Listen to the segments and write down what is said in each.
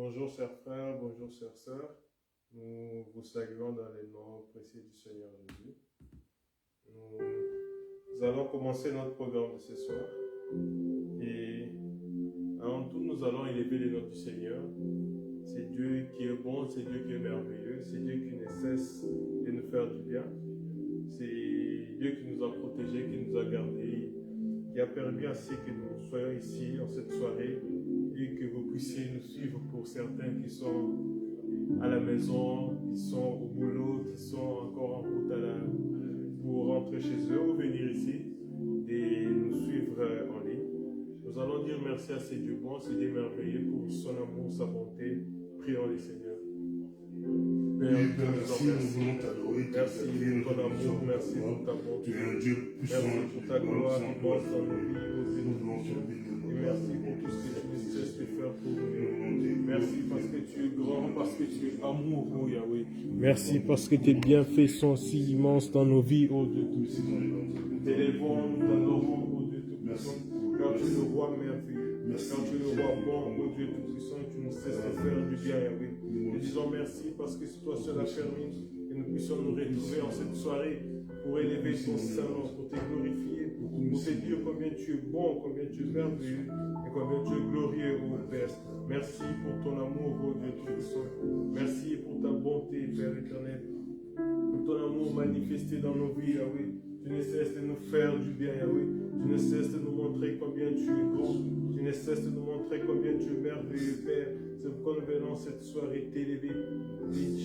Bonjour chers frères, bonjour chères sœurs. Nous vous saluons dans les noms précieux du Seigneur Jésus. Nous allons commencer notre programme de ce soir. Et avant tout, nous allons élever le nom du Seigneur. C'est Dieu qui est bon, c'est Dieu qui est merveilleux, c'est Dieu qui ne cesse de nous faire du bien. C'est Dieu qui nous a protégés, qui nous a gardés, qui a permis ainsi que nous soyons ici en cette soirée et que vous puissiez nous suivre pour certains qui sont à la maison, qui sont au boulot, qui sont encore en route pour rentrer chez eux ou venir ici et nous suivre en ligne. Nous allons dire merci à ce Dieu bon, ce Dieu merveilleux pour son amour, sa bonté. Prions les Seigneurs. Père, merci, nous voulons t'adorer, merci pour ton amour, merci pour ta bonté. Tu es un Dieu puissant, merci pour ta gloire qui passe dans nos vies, nous voulons te bénir. Et merci pour tout ce que tu ne cesses de faire pour nous. Merci parce que tu es grand, parce que tu es amoureux, Yahweh. Merci parce que tes bienfaits sont si immenses dans nos vies, ô Dieu Tout-Puissant. T'élèvons, nous t'adorons, ô Dieu Tout-Puissant, car tu es le roi merveilleux. Car tu es le roi bon, ô Dieu Tout-Puissant, tu ne cesses de faire du bien, Yahweh. Nous disons merci parce que c'est toi seul a permis que nous puissions nous retrouver en cette soirée pour élever ton Saint-Nom, pour te glorifier, pour te dire combien tu es bon, combien tu es merveilleux et combien tu es glorieux, ô Père. Merci pour ton amour, ô Dieu Tout-Puissant. Merci pour ta bonté, Père éternel. Pour ton amour manifesté dans nos vies, Yahweh. Tu ne cesses de nous faire du bien, Yahweh. Tu ne cesses de nous montrer combien tu es grand. Tu ne cesses de nous montrer combien tu es merveilleux, Père. C'est pourquoi nous venons cette soirée t'élever,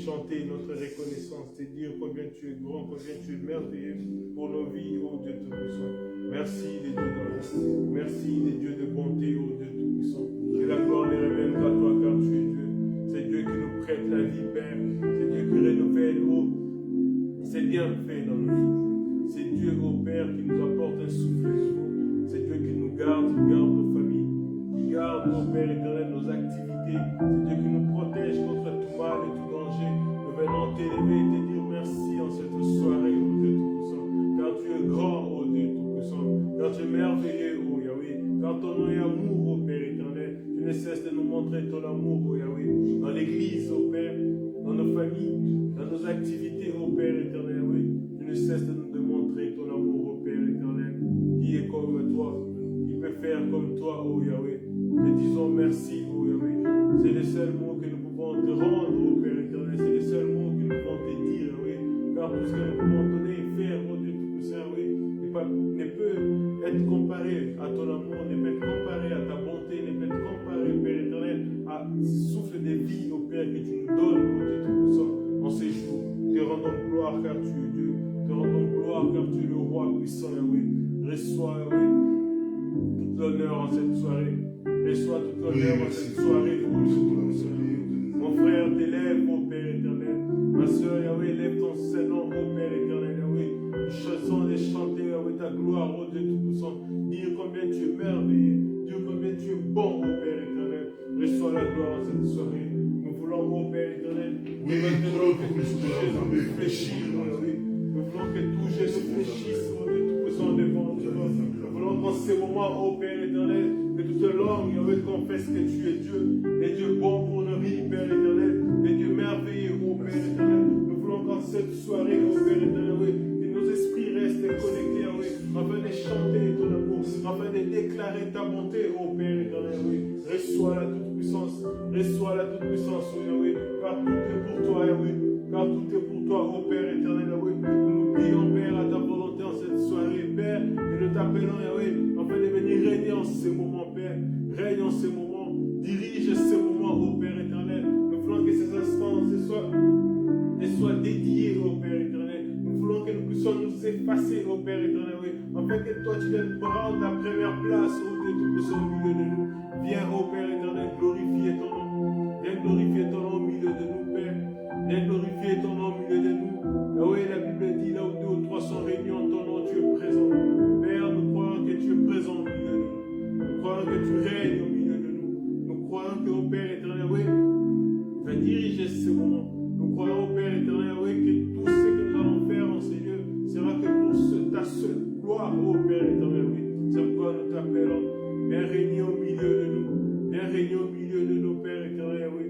chanter notre reconnaissance, te dire combien tu es grand, combien tu es merveilleux pour nos vies, ô Dieu Tout-Puissant. Merci les dieux d'amour. Merci les dieux de bonté, ô Dieu Tout-Puissant. Que la gloire les révèle à toi, car tu es Dieu. C'est Dieu qui nous prête la vie, Père. C'est Dieu qui renouvelle, c'est bien fait dans nos vies. C'est Dieu, ô Père, qui nous apporte un souffle nouveau. C'est Dieu qui nous garde, qui garde nos familles, qui garde, ô Père éternel, nos activités. C'est Dieu qui nous protège contre tout mal et tout danger. Nous venons t'élever et te dire merci en cette soirée, ô Dieu Tout-Puissant. Car tu es grand, ô Dieu Tout-Puissant. Car tu es merveilleux, ô Yahweh. Car ton nom est amour, ô Père éternel. Tu ne cesses de nous montrer ton amour, ô Yahweh. Dans l'église, ô Père, dans nos familles, dans nos activités, ô Père éternel, oui. Tu ne cesses de nous démontrer ton amour, ô Père éternel, qui est comme toi, qui peut faire comme toi, ô Yahweh. Te disons merci, ô Yahweh. C'est les seuls mots que nous pouvons te rendre, ô Père éternel. C'est les seuls mots que nous pouvons te dire, Yahweh. Car tout ce que nous pouvons donner et faire, ô Dieu Tout-Puissant, oui, ne peut être comparé à ton amour, ne peut être comparé à ta bonté, ne peut être comparé, Père éternel, à ce souffle de vie, ô Père, que tu nous donnes, ô Dieu Tout-Puissant, en ces jours. Te rendons gloire car tu es Dieu. Te rendons gloire car tu es le roi puissant, Yahweh. Reçois, Yahweh, toute l'honneur en cette soirée. Reçois toute l'honneur en cette soirée, ô Dieu Tout-Puissant. Mon frère, t'élève, ô Père éternel. Ma soeur, Yahweh, lève ton Saint-Nom, ô Père éternel, Yahweh. Nous chansons et chanter, Yahweh, ta gloire, ô Dieu Tout-Puissant. Dire combien tu es merveilleux. Dire combien tu es bon, ô Père éternel. Reçois la gloire en cette soirée. Nous voulons, ô Père éternel, nous voulons que tout Jésus fléchisse, Yahweh. Nous voulons que tout Jésus fléchisse, ô Dieu Tout-Puissant, devant nous. Nous voulons qu'en ces moments, ô Père éternel, que toute langue, Yahweh, confesse que tu es Dieu, et Dieu bon pour nos vies, Père éternel, et Dieu merveilleux, ô Père éternel. Nous voulons qu'en cette soirée, ô Père éternel, que nos esprits restent connectés, Yahweh, afin de chanter ton amour, afin de déclarer ta bonté, ô Père éternel, Yahweh. Reçois la toute-puissance, reçois la toute-puissance, ô Yahweh, car tout est pour toi, Yahweh, car tout est pour toi, ô Père éternel, Yahweh. Nous prions, Père, à ta volonté en cette soirée, Père, et nous t'appelons, Yahweh, afin de venir régner en ces moments, Père. Règne en ces moments, dirige ces moments, ô Père éternel. Nous voulons que ces instants soient dédiés, ô Père éternel. Nous voulons que nous puissions nous effacer, ô Père éternel, oui, afin que toi tu viennes prendre la première place, ô Dieu Tout-Puissant, au milieu de nous. Viens, ô Père éternel, glorifier ton nom. Viens glorifier ton nom au milieu de nous, Père. Viens glorifier ton nom au milieu de nous. Ah oui, la Bible dit, là où 2 ou 3 sont réunis en ton nom, tu es présent. Père, nous croyons que tu es présent au milieu de nous. Nous croyons que tu règnes au milieu de nous. Nous croyons que, ô Père éternel, oui, va diriger ce moment. Nous croyons, ô Père éternel, oui, que tout ce que nous allons faire en ces lieux sera que pour ta seule gloire, ô Père éternel, oui. C'est pourquoi nous t'appelons. Viens régner au milieu de nous. Viens régner au milieu de nos Pères éternels, oui.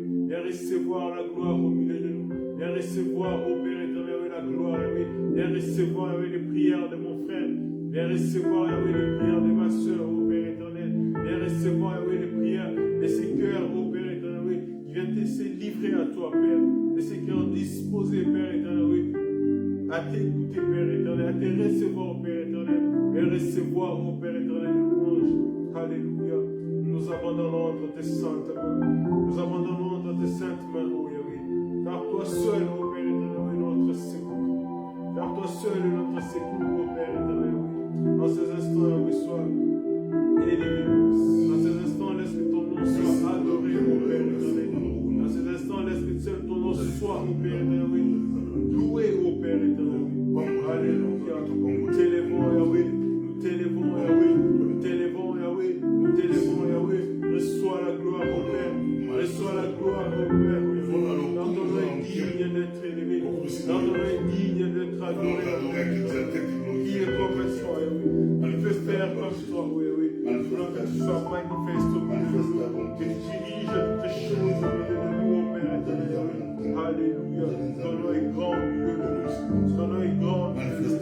recevoir la gloire au milieu de nous. Viens recevoir, ô Père éternel, la gloire, oui. Viens recevoir, oui, les prières de mon frère. Viens recevoir, oui, les prières de ma soeur, ô Père éternel. Viens recevoir, oui, les prières de ces cœurs, ô Père éternel, oui, qui viennent se livrer à toi, Père. De ces cœurs disposés, Père éternel, oui, à t'écouter, Père éternel, à te recevoir, Père éternel. Viens recevoir, ô Père éternel, les louanges. Alléluia. Nous abandonnons entre tes saintes mains. Nous abandonnons entre tes saintes mains, ô Yahweh. Car toi seul, ô Père éternel, est notre secours. Car toi seul est notre secours, ô Père éternel, oui. En ces instants, oui, sois élevé. En ces instants, laisse que ton nom soit adoré, ô Père éternel. En ces instants, laisse que seul ton nom soit, ô Père éternel, oui. Loué, ô Père éternel, oui. Alléluia. Nous t'élevons, Yahweh. Nous t'élevons, Yahweh. Nous t'élevons, Yahweh. Nous t'élevons, Yahweh. Reçois la gloire, ô Père. Reçois la gloire, ô Père. Dans ton nom est digne d'être élevé. Dans ton nom est digne d'être adoré. Qui est comme toi, Yahweh. Il peut faire comme toi, oui. Pour que tu sois manifeste au milieu de nous. Que tu diriges toutes les choses au milieu de nous, ô Père éternel. Alléluia. Ton nom est grand au milieu de nous. Ton nom est grand au milieu de nous.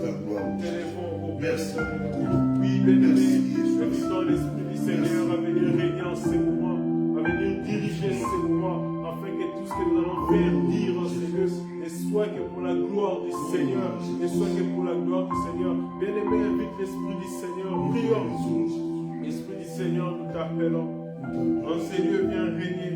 Téléphone au Père éternel. Oui, bien-aimé, invitons l'Esprit du Seigneur à venir régner en ces moments, à venir diriger ces moments, afin que tout ce que nous allons faire, dire en ces lieux, ne soit que pour la gloire du Seigneur, ne soit que pour la gloire du Seigneur. Bien-aimé, invite l'Esprit du Seigneur, prions. Esprit du Seigneur, nous t'appelons. En ces lieux, viens régner.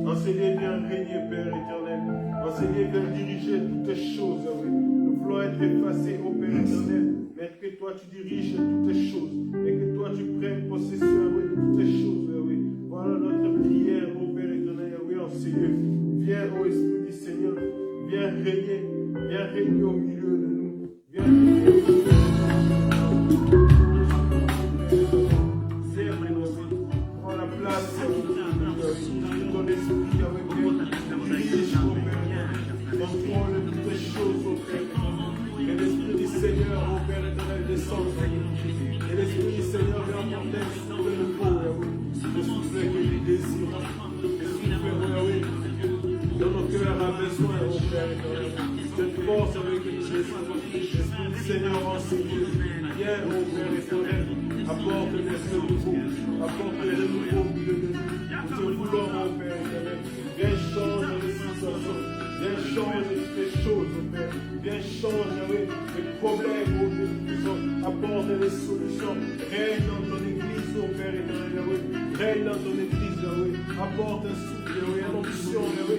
En ces lieux, viens régner, Père éternel. En ces lieux, viens diriger toutes les choses, oui. Nous voulons être effacés, ô Père éternel. Mais que toi tu diriges toutes les choses et que toi tu prennes possession, oui, de toutes les choses, oui. Voilà notre prière, ô Père éternel, oui, en ces lieux. Viens, ô Esprit du Seigneur, viens régner au milieu de nous. Viens régner au milieu de nous. Prends la place, ton esprit, dirige, ô Père, contrôle toutes les choses, ô Père. Que l'Esprit du Seigneur, ô Père éternel, descende. Et l'Esprit du Seigneur vient apporter un souffle nouveau, oui. Le souffle que nous désirons. Le souffle, oui, dont nos cœurs ont besoin, ô Père éternel. Cette force avec que nous désirons. L'Esprit du Seigneur enseigne. Viens, ô Père éternel, apporte l'Esprit nouveau. Apporte le nouveau au milieu de nous. Nous te voulons, ô Père éternel. Viens changer les situations. Viens changer toutes les choses, ô Père. Viens changer, oui, les problèmes, ô Dieu, apporte les solutions. Règne dans ton église, ô Père éternel, oui. Règne dans ton église, oui. Apporte un souffle, oui, une onction, oui.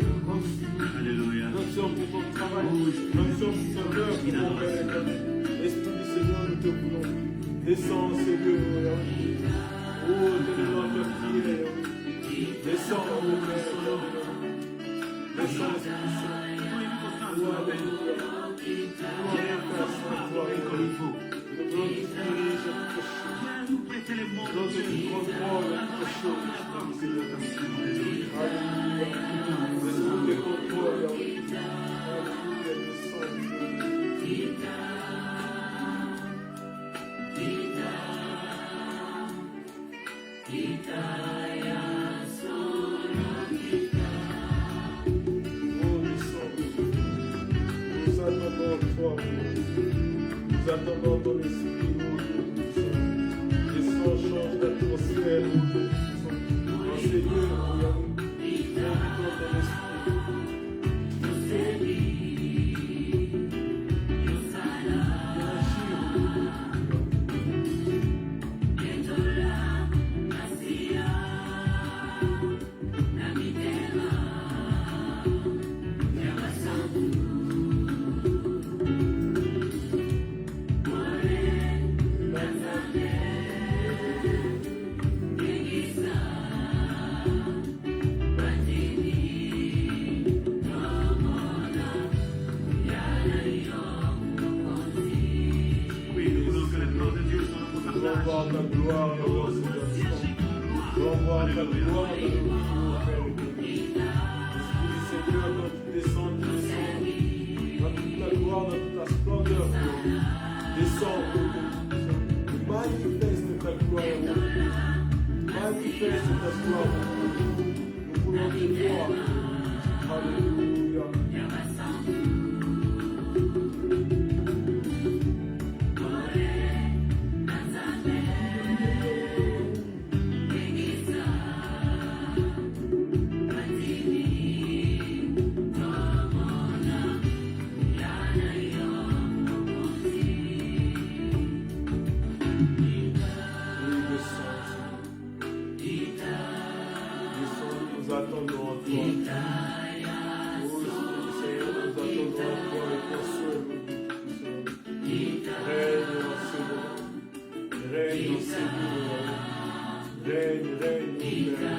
Alléluia. Une onction pour ton travail, une onction pour ton œuvre, ô Père éternel. Esprit du Seigneur, nous te voulons. Descends en ces lieux, oui. Oh, donne-nous notre prière, oui. Descends, ô Père éternel. Descends, Esprit du Seigneur. Nous attendons ton esprit, descends, change d'atmosphère, dans ces lieux, invitons ton esprit. voir ta gloire dans nos situations. Voir ta gloire dans nos vies, ô Père éternel. Esprit Seigneur, quand tu descends, dans toute ta gloire, dans toute ta splendeur, descends, ô Dieu. Manifeste ta gloire, ô Dieu. Manifeste ta gloire, ô Dieu. Nous voulons te voir. Alléluia. Nous attendons en toi. Oh Seigneur, nous attendons en toi et conçois-nous. Règne en ce moment. Règne en ce moment. Règne, règne, Père.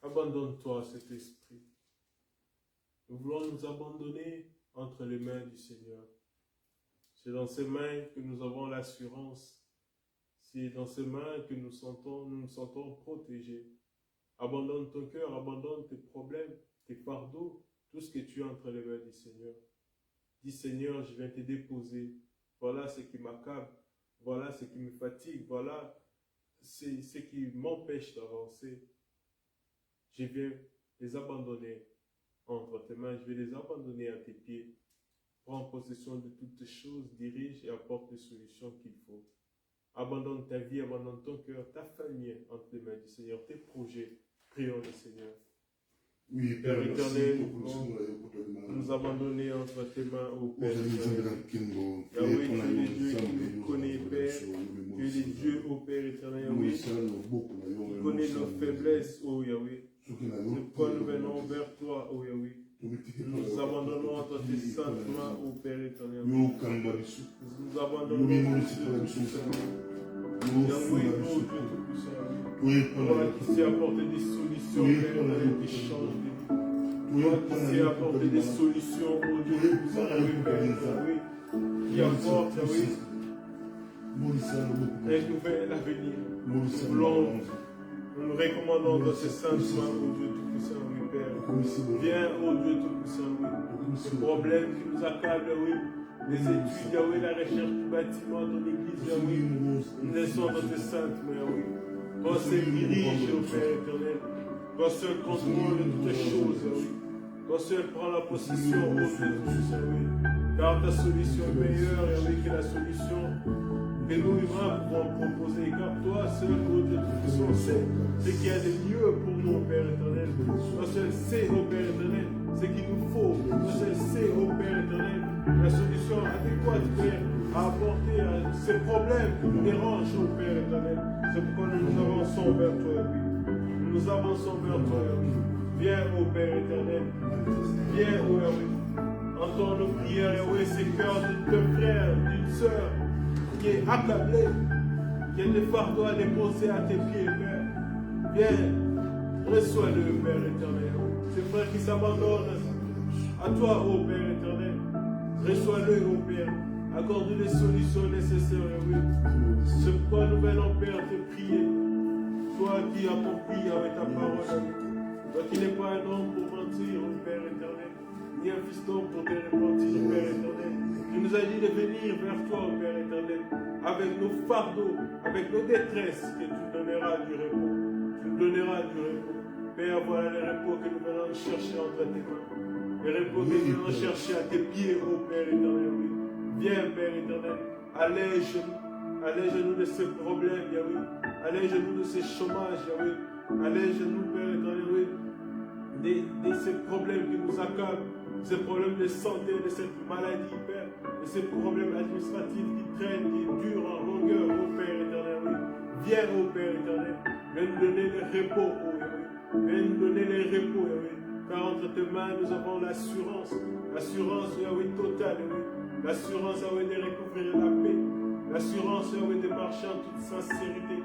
Abandonne-toi à cet esprit. Nous voulons nous abandonner entre les mains du Seigneur. C'est dans ses mains que nous avons l'assurance. C'est dans ses mains que nous nous sentons protégés. Abandonne ton cœur, abandonne tes problèmes, tes fardeaux, tout ce que tu as entre les mains du Seigneur. Dis Seigneur, je viens te déposer. Voilà ce qui m'accable. Voilà ce qui me fatigue. Voilà ce qui m'empêche d'avancer. Je viens les abandonner entre tes mains. Je vais les abandonner à tes pieds. Prends possession de toutes choses, dirige et apporte les solutions qu'il faut. Abandonne ta vie, abandonne ton cœur, ta famille entre les mains du Seigneur, tes projets. Prions le Seigneur. Oui, Père éternel, nous abandonner entre tes mains, ô Père éternel. Yahweh, tu es le Dieu qui nous connaît, Père. Tu es le Dieu, ô Père éternel, Yahweh. Tu connais nos faiblesses, ô Yahweh. Pourquoi nous venons vers toi, ô Yahweh. Nous abandonnons entre tes saintes mains, ô Père éternel. Nous abandonnons entre tes saintes mains. Yahweh, ô Dieu Tout-Puissant. Toi qui sais apporter des solutions, Père éternel, qui changent de vie. Toi qui sais apporter des solutions, ô Dieu Tout-Puissant, Père éternel, qui apporte, Yahweh, un nouvel avenir. Nous nous recommandons dans ces saintes mains, ô Dieu Tout-Puissant, oui, Père. Viens, ô Dieu Tout-Puissant, oui. Ce problème qui nous accable, oui. Les études, Yahweh, la recherche du bâtiment, ton église, Yahweh. Nous laissons dans tes saintes mains, oui. Toi seul dirige, ô Père éternel. Toi seul contrôle toutes les choses, Yahweh. Toi seul prends la possession, ô Dieu Tout-Puissant, oui. Car ta solution est meilleure, Yahweh, que la solution que nous humains pouvons proposer. Car toi seul, ô Dieu Tout-Puissant, sais ce qu'il y a de mieux pour nous, ô Père éternel. Toi seul sais, ô Père éternel, ce qu'il nous faut. Toi seul sais, ô Père éternel, la solution adéquate, Père, à apporter à ces problèmes qui nous dérangent, ô Père éternel. C'est pourquoi nous nous avançons vers toi, oui. Nous nous avançons vers toi, oui. Viens, ô Père éternel. Viens, ô Yahweh. Entends nos prières, Yahweh, ces cœurs d'un frère, d'une sœur qui est accablé, qui a des fardeaux à déposer à tes pieds, Père. Viens, reçois-le, Père éternel. Ces frères qui s'abandonnent à toi, ô Père éternel. Reçois-le, ô Père. Accorde les solutions nécessaires, Yahweh. C'est pourquoi nous venons, Père, te prier. Toi qui accomplis avec ta parole, toi qui n'es pas un homme pour mentir, ô Père éternel, ni un fiston pour te repentir, Père éternel. Tu nous as dit de venir vers toi, ô Père éternel, avec nos fardeaux, avec nos détresses, que tu donneras du repos. Tu nous donneras du repos. Père, voilà le repos que nous venons chercher entre tes mains. Le repos que nous venons chercher à tes pieds, ô Père éternel. Oui. Viens, Père éternel, allège-nous. Allège-nous de ces problèmes, Yahweh. Allège-nous de ces chômages, Yahweh. Allège-nous, Père éternel, oui, de ces problèmes qui nous accablent, ces problèmes de santé, de cette maladie, Père, de ces problèmes administratifs qui traînent, qui durent en longueur, ô Père éternel, oui. Viens, ô Père éternel, viens nous donner le repos, ô Yahweh. Viens nous donner le repos, Yahweh. Car entre tes mains, nous avons l'assurance, Yahweh, totale, Yahweh. L'assurance, Yahweh, de recouvrir la paix. L'assurance, Yahweh, de marcher en toute sincérité.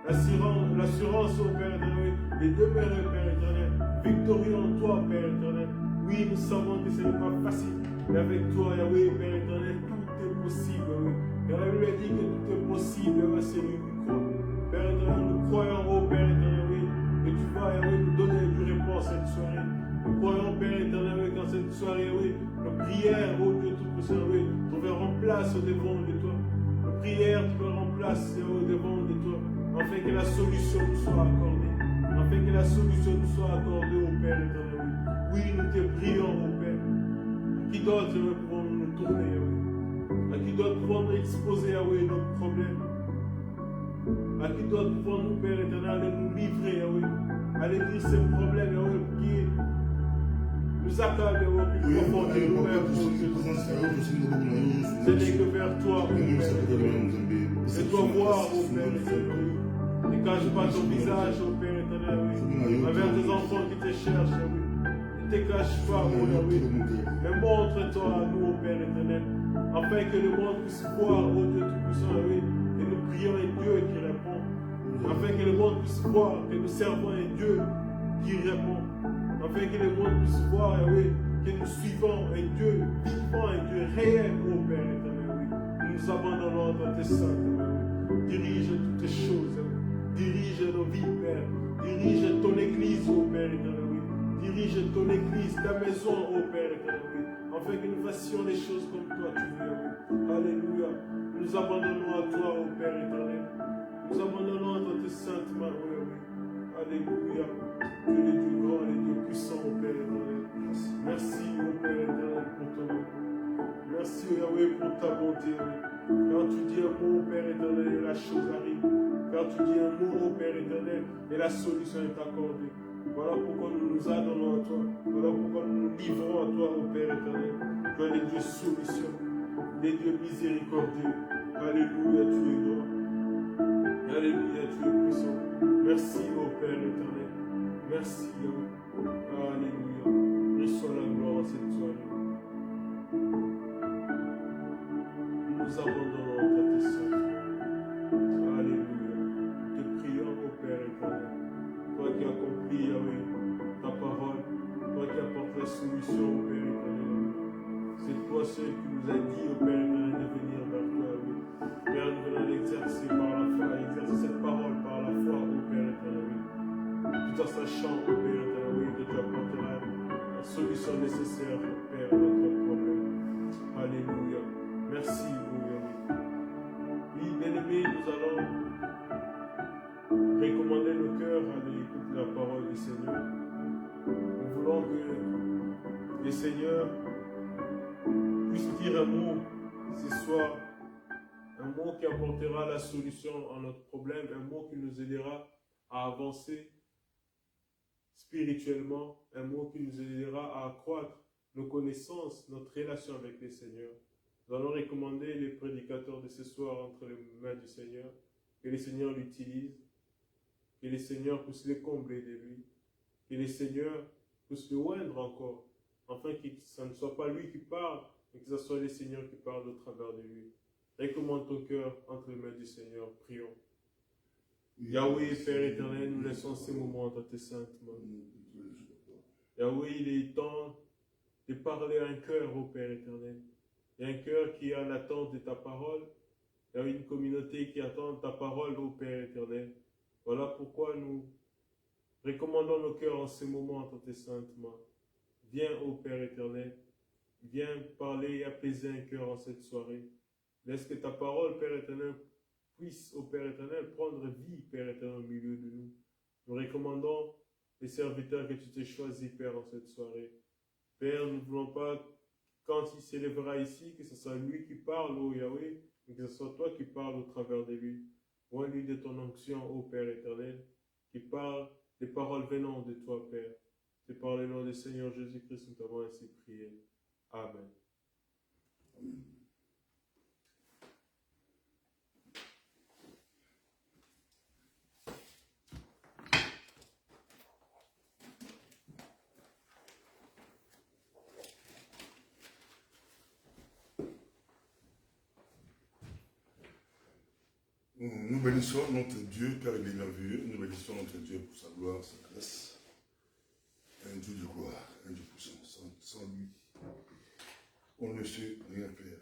L'assurance, ô Père éternel, de demeurer, Père éternel, victorieux en toi, Père éternel. Oui, nous savons que ce n'est pas facile, mais avec toi, Yahweh, Père éternel, tout est possible, Yahweh. Car la Bible dit que tout est possible, Yahweh, c'est lui qui croit. Père éternel, nous croyons, ô Père éternel, oui, que tu vas, Yahweh, nous donner du repos cette soirée. Nous croyons, Père éternel, oui, qu'en cette soirée, oui, nos prières, ô Dieu Tout-Puissant, oui, trouveront place au devant de toi. Nos prières trouveront place au devant de toi, afin que la solution nous soit accordée. Afin que la solution nous soit accordée, ô Père éternel. Oui, nous te prions, ô Père. À qui d'autre nous pouvons nous tourner, oui. À qui d'autre pouvons nous exposer, oui, nos problèmes. À qui d'autre pouvons nous, Père éternel, aller nous livrer, oui. Aller dire ces problèmes, oui, qui nous accablent, oui, plus profondément, Père, pour Dieu. Ce n'est que vers toi, ô Père éternel. Et toi voir, ô Père éternel. Ne cache pas ton visage, ô Père éternel, oui. Envers tes enfants qui te cherchent, oui. Ne te cache pas, ô Yahweh. Mais montre-toi à nous, ô Père éternel. Afin que le monde puisse voir, ô Dieu Tout-Puissant, oui. Et nous prions un Dieu qui répond. Afin que le monde puisse voir que nous servons un Dieu qui répond. Afin que le monde puisse voir, oui, que nous suivons un Dieu vivant, un Dieu réel, ô Père éternel, oui. Nous nous abandonnons dans tes saintes mains, oui. Dirige toutes les choses, oui. Dirige nos vies, Père. Dirige ton Église, ô Père éternel, oui. Dirige ton Église, ta maison, ô Père éternel, oui. Afin que nous fassions les choses comme toi tu veux, oui. Alléluia. Nous abandonnons à toi, ô Père éternel. Nous abandonnons dans tes saintes mains, oui, oui. Alléluia. Tu es le Dieu grand, le Dieu puissant, ô Père éternel. Merci, ô Père éternel, pour ton amour. Merci, Yahweh, pour ta bonté, oui. Quand tu dis un mot, ô Père éternel, et la chose arrive. Quand tu dis un mot, ô Père éternel, et la solution est accordée. Voilà pourquoi nous nous adonnons à toi. Voilà pourquoi nous nous livrons à toi, ô Père éternel. Tu es le Dieu solution, le Dieu miséricordieux. Alléluia, tu es grand. Alléluia, tu es puissant. Merci, ô Père éternel. Merci, Yahweh. Alléluia. Reçois la gloire à cette soirée. Nous nous abandonnons à tes saints. Alléluia. Te prions, ô Père éternel. Toi qui accomplis, Yahweh, ta parole. Toi qui apportes la solution, ô Père éternel. C'est toi seul qui nous a dit, ô Père éternel, de venir vers toi, Yahweh. Père, nous venons l'exercer par la foi, exercer cette parole par la foi, ô Père éternel. Tout en sachant, ô Père éternel, que tu apporteras la solution nécessaire, Père, à notre problème. Alléluia. Merci, ô Yahweh. Oui, bien-aimés, nous allons recommander nos cœurs à l'écoute de la parole du Seigneur. Nous voulons que le Seigneur puisse dire un mot ce soir. Un mot qui apportera la solution à notre problème, un mot qui nous aidera à avancer spirituellement, un mot qui nous aidera à accroître nos connaissances, notre relation avec le Seigneur. Nous allons recommander les prédicateurs de ce soir entre les mains du Seigneur, que le Seigneur l'utilise, que le Seigneur puisse les combler de lui, que le Seigneur puisse le oindre encore, afin que ce ne soit pas lui qui parle, mais que ce soit le Seigneur qui parle au travers de lui. Recommande ton cœur entre les mains du Seigneur, prions. Yahweh, Père éternel, nous laissons ces moments dans tes saintes mains. Yahweh, il est temps de parler à un cœur, ô Père éternel. Il y a un cœur qui a l'attente de ta parole. Il y a une communauté qui attend ta parole, ô Père éternel. Voilà pourquoi nous recommandons nos cœurs en ces moments dans tes saintes mains. Viens, ô Père éternel. Viens parler et apaiser un cœur en cette soirée. Laisse que ta parole, Père éternel, puisse, ô Père éternel, prendre vie, Père éternel, au milieu de nous. Nous recommandons les serviteurs que tu t'es choisis, Père, en cette soirée. Père, nous ne voulons pas, quand il s'élèvera ici, que ce soit lui qui parle, ô Yahweh, mais que ce soit toi qui parles au travers de lui. Loin-lui de ton onction, ô Père éternel, qui parle des paroles venant de toi, Père. C'est par le nom du Seigneur Jésus-Christ que nous t'avons ainsi prié. Amen. Amen. Nous bénissons notre Dieu car il est merveilleux. Nous bénissons notre Dieu pour sa gloire, sa grâce. Un Dieu de gloire, un Dieu puissant. Sans lui, on ne sait rien faire.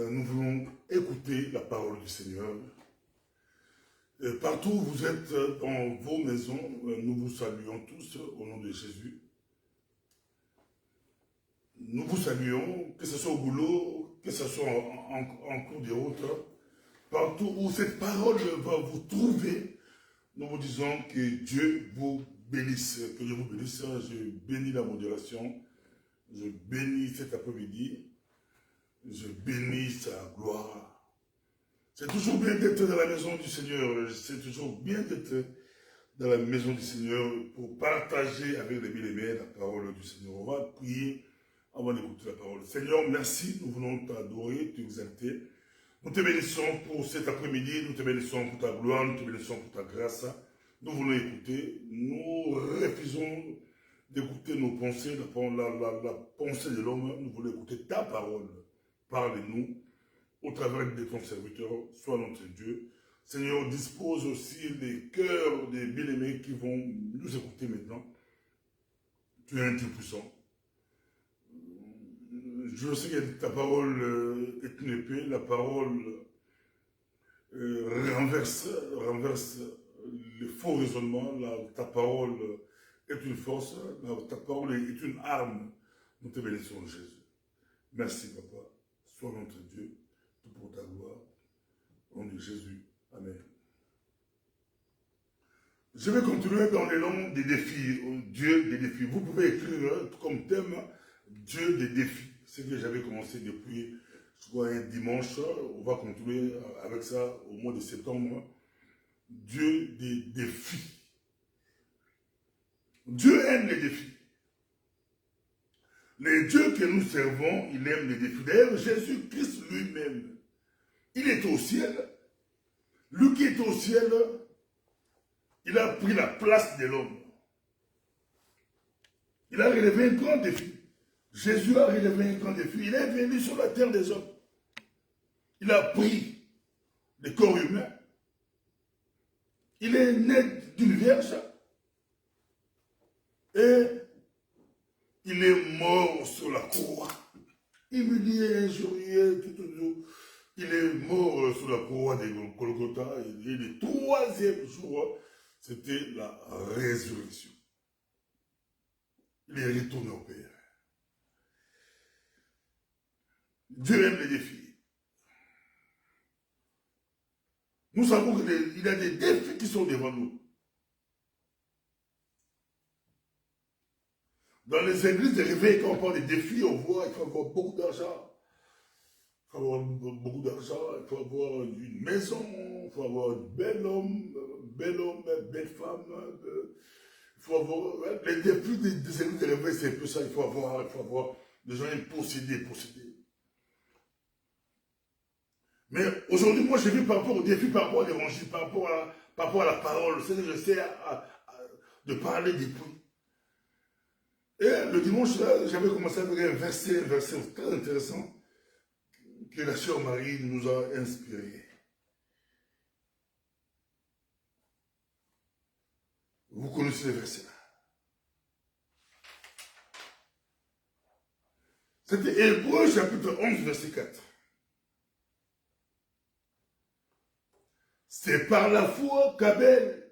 Nous voulons écouter la parole du Seigneur. Partout où vous êtes dans vos maisons, nous vous saluons tous au nom de Jésus. Nous vous saluons, que ce soit au boulot, que ce soit en cours de route, partout où cette parole va vous trouver, nous vous disons que Dieu vous bénisse, que Dieu vous bénisse. Je bénis la modération, je bénis cet après-midi, je bénis sa gloire. C'est toujours bien d'être dans la maison du Seigneur, c'est toujours bien d'être dans la maison du Seigneur pour partager avec les bien-aimés la parole du Seigneur. On va prier avant d'écouter la parole. Seigneur, merci, nous voulons t'adorer, t'exalter. Nous te bénissons pour cet après-midi, nous te bénissons pour ta gloire, nous te bénissons pour ta grâce. Nous voulons écouter, nous refusons d'écouter nos pensées, la pensée de l'homme, nous voulons écouter ta parole. Parle-nous au travers de ton serviteur, sois notre Dieu. Seigneur, dispose aussi les cœurs des bien-aimés qui vont nous écouter maintenant. Tu es un Dieu puissant. Je sais que ta parole est une épée, la parole renverse les faux raisonnements, ta parole est une force, ta parole est une arme. Nous te bénissons, Jésus. Merci, Papa. Sois notre Dieu, tout pour ta gloire. Au nom de Jésus. Amen. Je vais continuer dans les noms des défis, Dieu des défis. Vous pouvez écrire comme thème Dieu des défis. C'est ce que j'avais commencé depuis, je crois, un dimanche. On va continuer avec ça au mois de septembre. Dieu des défis. Dieu aime les défis. Les dieux que nous servons, il aime les défis. D'ailleurs, Jésus-Christ lui-même, il est au ciel. Lui qui est au ciel, il a pris la place de l'homme. Il a relevé un grand défi. Jésus a relevé un grand défi. Il est venu sur la terre des hommes. Il a pris le corps humain. Il est né d'une vierge. Et il est mort sur la croix. Humilié, injurié, tout. Il est mort sur la croix de Golgotha. Et le troisième jour, c'était la résurrection. Il est retourné au Père. Dieu aime les défis. Nous savons qu'il y a des défis qui sont devant nous. Dans les églises de réveil, quand on parle des défis, on voit qu'il faut avoir beaucoup d'argent. Il faut avoir beaucoup d'argent, il faut avoir une maison, il faut avoir un bel homme, belle femme. Il faut avoir les défis des églises de réveil, c'est un peu ça. Il faut avoir des gens possédés. Mais aujourd'hui, moi, j'ai vu par rapport aux défis, par rapport à l'évangile, par rapport à la parole. C'est que j'essaie de parler depuis. Et le dimanche, là, j'avais commencé avec un verset très intéressant que la sœur Marie nous a inspiré. Vous connaissez le verset là. C'était Hébreux chapitre 11, verset 4. C'est par la foi qu'Abel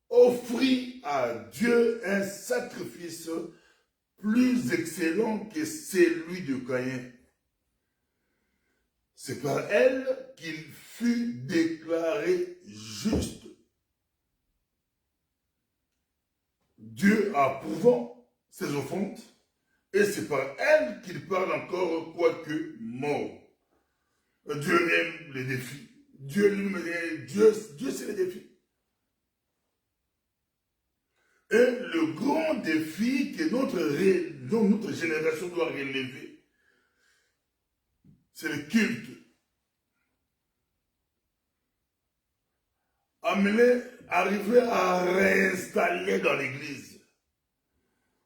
offrit à Dieu un sacrifice plus excellent que celui de Caïn. C'est par elle qu'il fut déclaré juste. Dieu approuvant ses offrandes, et c'est par elle qu'il parle encore, quoique mort. Dieu aime les défis. Dieu c'est les défis. Et le grand défi que notre génération doit relever, c'est le culte. Arriver à réinstaller dans l'église,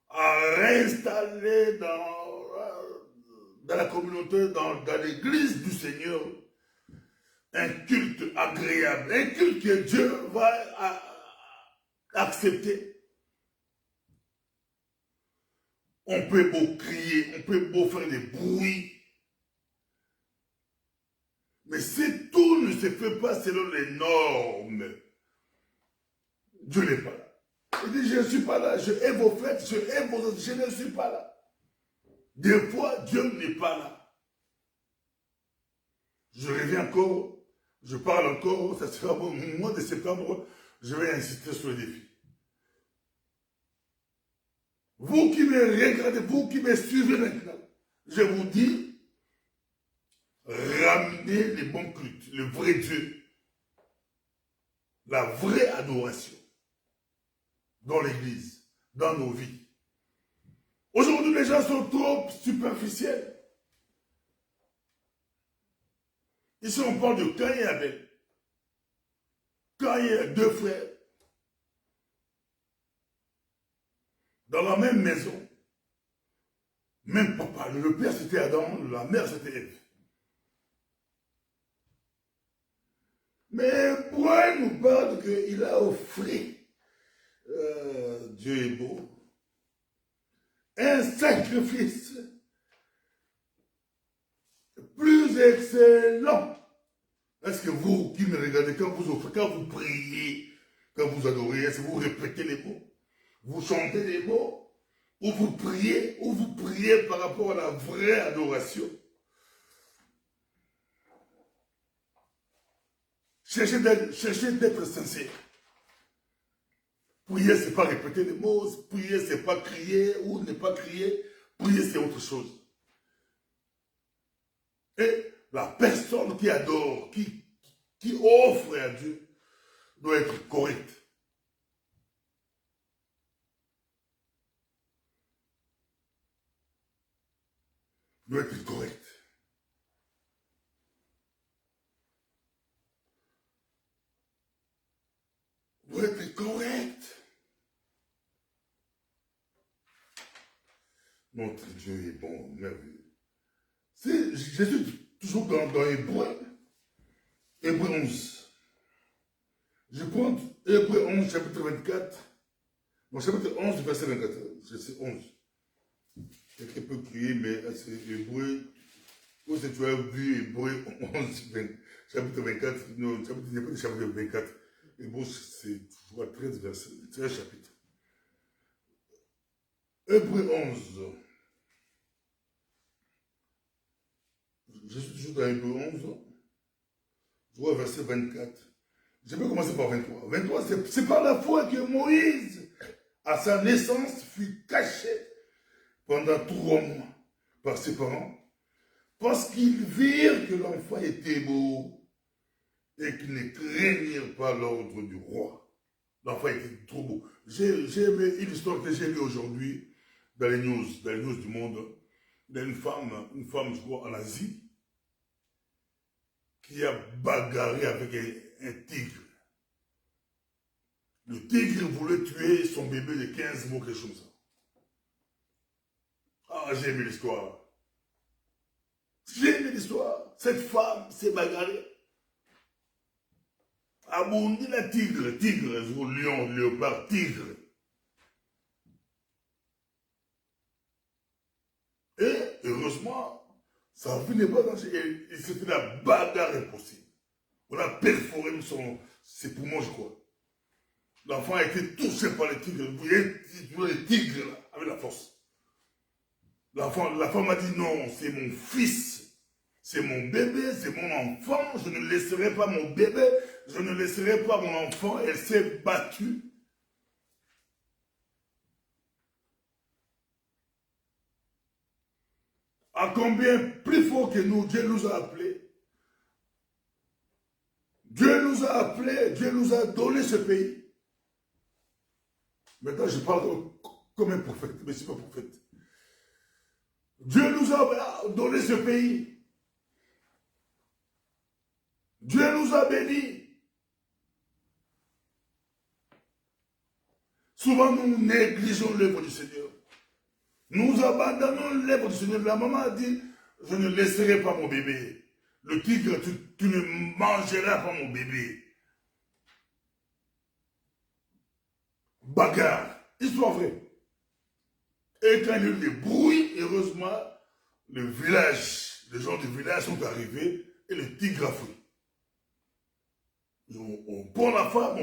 à réinstaller dans la communauté, dans l'église du Seigneur, un culte agréable, un culte que Dieu va accepter. On peut beau crier, on peut beau faire des bruits, mais si tout ne se fait pas selon les normes, Dieu n'est pas là. Il dit, je ne suis pas là, je hais vos fêtes, je hais vos autres, je ne suis pas là. Des fois, Dieu n'est pas là. Je reviens encore, je parle encore, ça sera au mois de septembre, je vais insister sur le défi. Vous qui me regardez, vous qui me suivez maintenant, je vous dis, ramenez les bons cultes, le vrai Dieu, la vraie adoration dans l'église, dans nos vies. Aujourd'hui, les gens sont trop superficiels. Ici, on parle de Caïn et Abel. Caïn a deux frères. Dans la même maison. Même papa. Le père, c'était Adam, la mère, c'était Ève. Mais pourquoi il nous parle qu'il a offert, Dieu est beau, un sacrifice plus excellent. Est-ce que vous qui me regardez, quand vous priez, quand vous adorez, est-ce que vous répétez les mots? Vous chantez les mots? Ou vous priez par rapport à la vraie adoration? Cherchez d'être sincère. Prier, ce n'est pas répéter les mots. Prier, ce n'est pas crier ou ne pas crier. Prier, c'est autre chose. Et la personne qui adore, qui offre à Dieu, doit être correcte. Doit être correcte. Doit être correcte. Notre Dieu est bon, merveilleux. Je suis toujours dans Hébreux 11. Je prends Hébreux 11, chapitre 24. Bon, chapitre 11, verset 24. C'est 11. Quelqu'un peut crier, mais c'est Hébreux. Où est-ce que tu as vu Hébreux 11, chapitre 24? Non, chapitre 24. Hébreux, c'est 13 versets. C'est un chapitre. Hébreux 11. Je suis toujours dans Hébreux 11. Je vois verset 24. Je vais commencer par 23. 23, c'est par la foi que Moïse, à sa naissance, fut caché pendant 3 mois par ses parents, parce qu'ils virent que l'enfant était beau et qu'ils ne craignirent pas l'ordre du roi. L'enfant était trop beau. J'ai aimé une histoire que j'ai lue aujourd'hui dans les news du monde, d'une femme, je crois, en Asie, qui a bagarré avec un tigre. Le tigre voulait tuer son bébé de 15 mois, quelque chose comme ça. Ah, j'ai aimé l'histoire. J'ai aimé l'histoire. Cette femme s'est bagarrée. Abondi la tigre, lion, léopard, tigre. Et heureusement, sa vie n'est pas danger. Et c'était la bagarre impossible. On a perforé ses poumons, je crois. L'enfant a été touché par les tigres. Vous voyez les tigres là, avec la force. La femme a dit non, c'est mon fils, c'est mon bébé, c'est mon enfant, je ne laisserai pas mon bébé, je ne laisserai pas mon enfant. Elle s'est battue. À combien plus fort que nous, Dieu nous a appelés. Dieu nous a appelés, Dieu nous a donné ce pays. Maintenant, je parle comme un prophète, mais je ne suis pas prophète. Dieu nous a donné ce pays. Dieu nous a bénis. Souvent, nous négligeons l'œuvre du Seigneur. Nous abandonnons l'œuvre du Seigneur. La maman a dit, je ne laisserai pas mon bébé. Le tigre, tu ne mangeras pas mon bébé. Bagarre. Histoire vraie. Et quand il y a eu des bruits, heureusement, les gens du village sont arrivés et le tigre a fui. On prend la femme,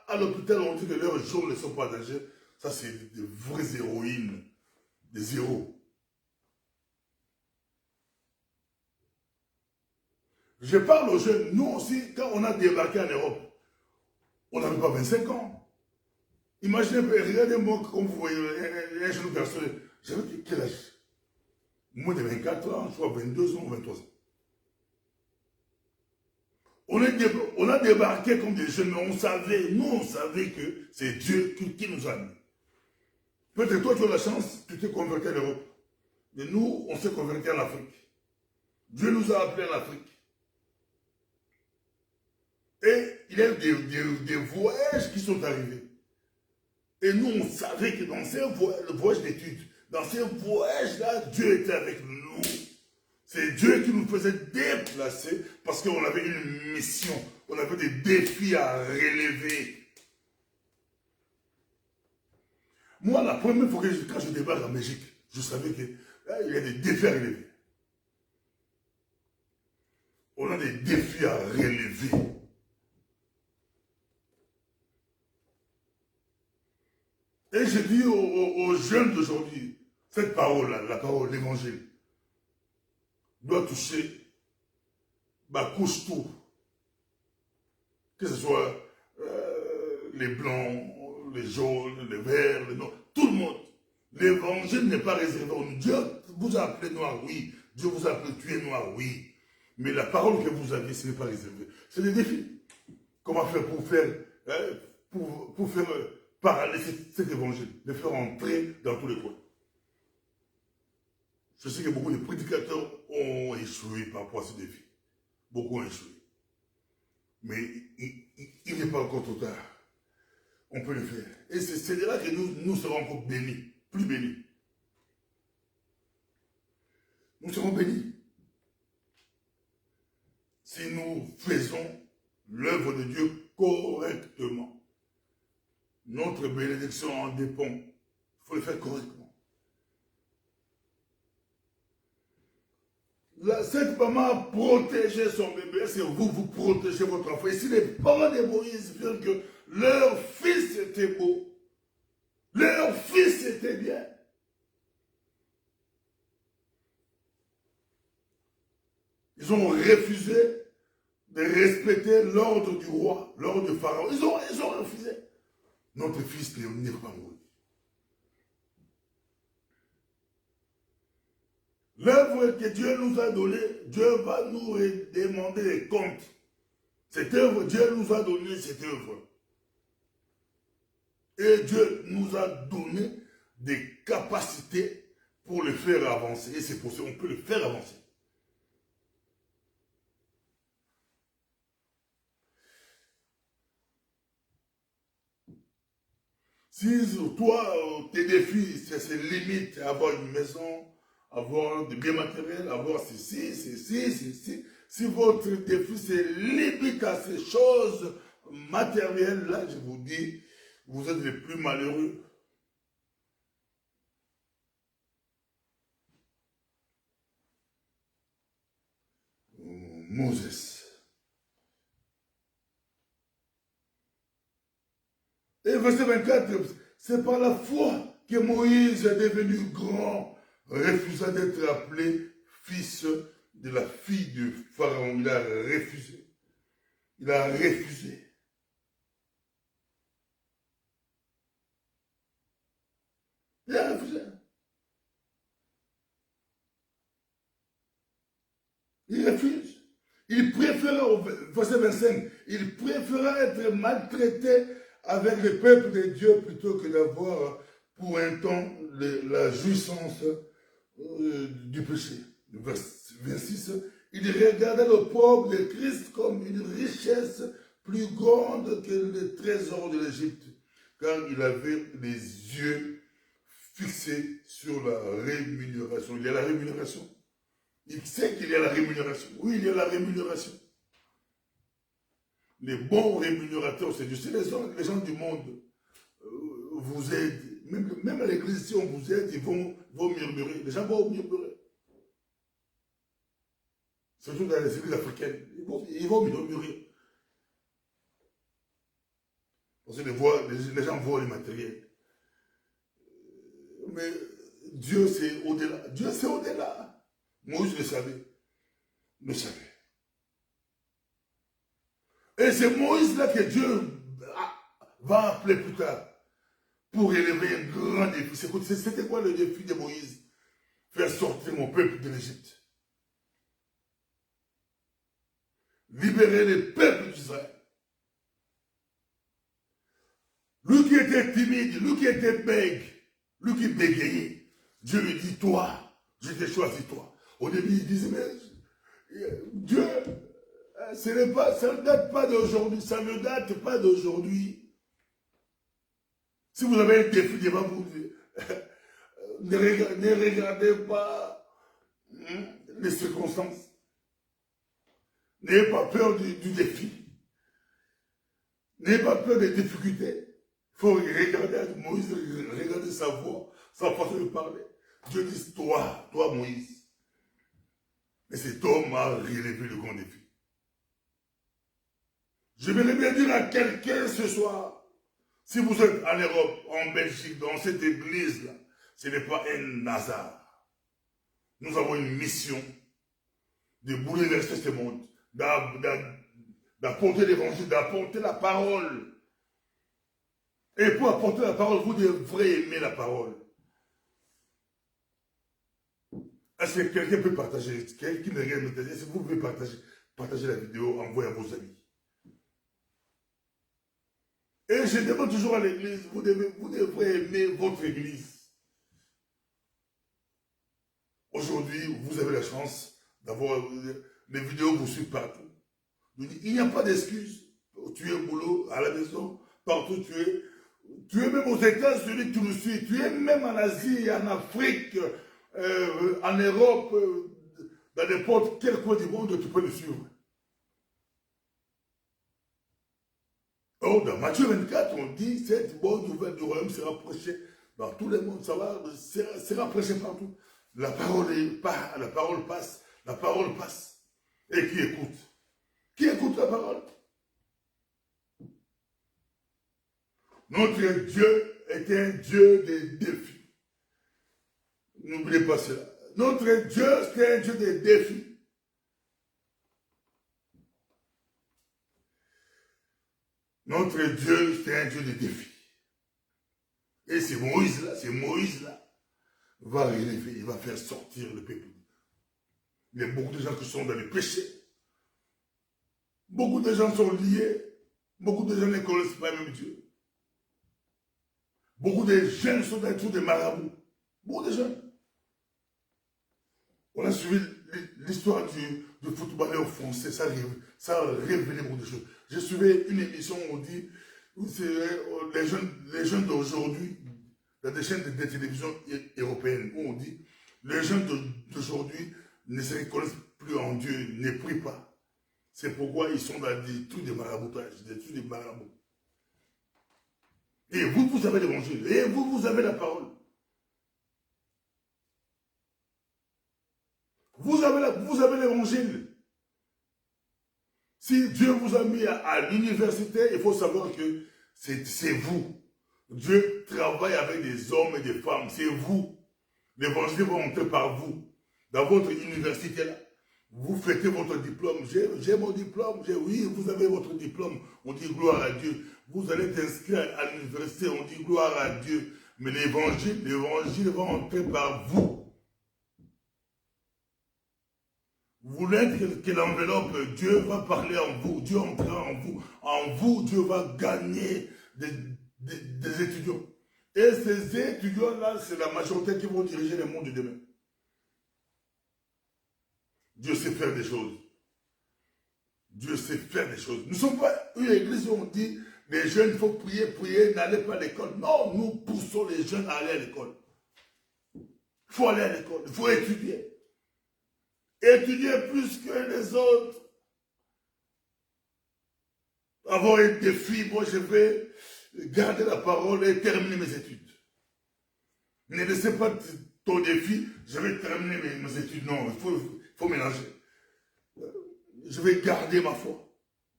à l'hôpital, on dit que leurs jours ne sont pas en danger. Ça, c'est des vraies héroïnes, des héros. Je parle aux jeunes, nous aussi, quand on a débarqué en Europe, on n'avait pas 25 ans. Imaginez, regardez-moi, comme vous voyez, un jeune garçon, j'avais quel âge? Moins de 24 ans, je crois 22 ans ou 23 ans. On a débarqué comme des jeunes, mais on savait que c'est Dieu qui nous a mis. Peut-être toi, tu as la chance, tu t'es converti en Europe. Mais nous, on s'est converti en Afrique. Dieu nous a appelés en Afrique. Et il y a eu des voyages qui sont arrivés. Et nous, on savait que dans ces voyages d'études, dans ces voyages-là, Dieu était avec nous. C'est Dieu qui nous faisait déplacer parce qu'on avait une mission, on avait des défis à relever. Moi, la première fois quand je débarque en Belgique, je savais qu'il y a des défis à relever. On a des défis à relever. Et je dis aux jeunes d'aujourd'hui, cette parole-là, la parole, l'évangile, doit toucher ma couche tout. Que ce soit les blancs, les jaunes, les verts, les noirs, tout le monde. L'évangile n'est pas réservé aux nous. Dieu vous a appelé noir, oui. Dieu vous a appelé tuer noir, oui. Mais la parole que vous avez, ce n'est pas réservé. C'est des défis. Comment faire pour faire parler cet évangile, le faire entrer dans tous les coins. Je sais que beaucoup de prédicateurs ont échoué par rapport à ce défi. Beaucoup ont échoué. Mais il n'est pas encore trop tard. On peut le faire. Et c'est de là que nous serons encore bénis. Plus bénis. Nous serons bénis. Si nous faisons l'œuvre de Dieu correctement. Notre bénédiction en dépend. Il faut le faire correctement. Cette maman a protégé son bébé. Est-ce que vous protégez votre enfant? Et si les parents de Moïse virent que leur fils était beau, leur fils était bien, ils ont refusé de respecter l'ordre du roi, l'ordre du pharaon. Ils ont refusé. Notre fils n'est pas mourir. L'œuvre que Dieu nous a donnée, Dieu va nous demander des comptes. Cette œuvre, Dieu nous a donné cette œuvre. Et Dieu nous a donné des capacités pour le faire avancer. Et c'est possible, on peut le faire avancer. Si toi, tes défis, c'est limite à avoir une maison, avoir des biens matériels, avoir ceci, ceci. Si votre défi, c'est limite à ces choses matérielles, là, je vous dis, vous êtes les plus malheureux. Moses. Et verset 24, c'est par la foi que Moïse est devenu grand, refusant d'être appelé fils de la fille de Pharaon. Il a refusé. Il a refusé. Il a refusé. Il refuse. Il préfère, au verset 25, il préfère être maltraité avec le peuple de Dieu plutôt que d'avoir pour un temps la jouissance du péché. Verset 26, il regardait le pauvre de Christ comme une richesse plus grande que le trésor de l'Égypte, car il avait les yeux fixés sur la rémunération. Il y a la rémunération. Il sait qu'il y a la rémunération. Oui, il y a la rémunération. Les bons rémunérateurs, c'est Dieu. Si les gens du monde vous aident, même à l'église, si on vous aide, ils vont murmurer. Les gens vont murmurer. Surtout dans les églises africaines. Ils vont murmurer. Parce que les gens voient les matériels. Mais Dieu, c'est au-delà. Dieu, c'est au-delà. Moïse le savait. Le savait. Et c'est Moïse là que Dieu va appeler plus tard pour élever un grand défi. C'était quoi le défi de Moïse? Faire sortir mon peuple de l'Égypte. Libérer le peuple d'Israël. Lui qui était timide, lui qui était bègue, lui qui bégayait, Dieu lui dit, toi, je t'ai choisi toi. Au début, il disait, mais Dieu, ça ne date pas d'aujourd'hui, ça ne date pas d'aujourd'hui. Si vous avez un défi devant vous, ne regardez pas les circonstances. N'ayez pas peur du défi. N'ayez pas peur des difficultés. Il faut regarder Moïse, regarder sa voix, sa façon de parler. Dieu dit, toi Moïse. Et cet homme a relevé le grand défi. Je vais bien dire à quelqu'un ce soir, si vous êtes en Europe, en Belgique, dans cette église-là, ce n'est pas un hasard. Nous avons une mission de bouleverser ce monde, d'apporter l'évangile, d'apporter la parole. Et pour apporter la parole, vous devrez aimer la parole. Est-ce que quelqu'un peut partager? Quelqu'un qui me regarde, est-ce que vous pouvez partager la vidéo, envoyer à vos amis? Et je demande toujours à l'église, vous devrez aimer votre église. Aujourd'hui, vous avez la chance d'avoir les vidéos vous suivent partout. Il n'y a pas d'excuse. Tu es au boulot, à la maison, partout tu es. Tu es même aux États-Unis, tu nous suis. Tu es même en Asie, en Afrique, en Europe, dans n'importe quel coin du monde, tu peux le suivre. Oh, dans Matthieu 24, on dit, cette bonne nouvelle du royaume sera prêchée dans tout le monde, sera prêchée partout. La parole passe, la parole passe. Et qui écoute? Qui écoute la parole? Notre Dieu est un Dieu des défis. N'oubliez pas cela. Notre Dieu, c'est un Dieu des défis. Notre Dieu, c'est un Dieu des défis. Et c'est Moïse là, va relever, il va faire sortir le peuple. Il y a beaucoup de gens qui sont dans le péché. Beaucoup de gens sont liés. Beaucoup de gens ne connaissent pas même Dieu. Beaucoup de jeunes sont dans tout des marabouts. Beaucoup de jeunes. On a suivi l'histoire du footballeur français. Ça a révélé beaucoup de choses. J'ai suivi une émission où on dit les jeunes d'aujourd'hui, dans des chaînes de télévision européennes, où on dit, les jeunes d'aujourd'hui ne se reconnaissent plus en Dieu, ne prient pas. C'est pourquoi ils sont dans des trucs de maraboutages, des trucs de marabouts. Et vous, vous avez l'évangile. Et vous, vous avez la parole. Vous avez l'évangile. Si Dieu vous a mis à l'université, il faut savoir que c'est vous. Dieu travaille avec des hommes et des femmes. C'est vous. L'évangile va entrer par vous. Dans votre université là. Vous fêtez votre diplôme. J'ai mon diplôme. Oui, vous avez votre diplôme. On dit gloire à Dieu. Vous allez t'inscrire à l'université. On dit gloire à Dieu. Mais l'évangile va entrer par vous. Vous voulez que l'enveloppe, Dieu va parler en vous. Dieu entrera en vous. En vous, Dieu va gagner des étudiants. Et ces étudiants-là, c'est la majorité qui vont diriger le monde de demain. Dieu sait faire des choses. Dieu sait faire des choses. Nous ne sommes pas une église où on dit, les jeunes, il faut prier, n'allez pas à l'école. Non, nous poussons les jeunes à aller à l'école. Il faut aller à l'école, il faut étudier. Étudier plus que les autres. Avoir un défi, moi je vais garder la parole et terminer mes études. Ne laissez pas ton défi, je vais terminer mes études. Non, il faut mélanger. Je vais garder ma foi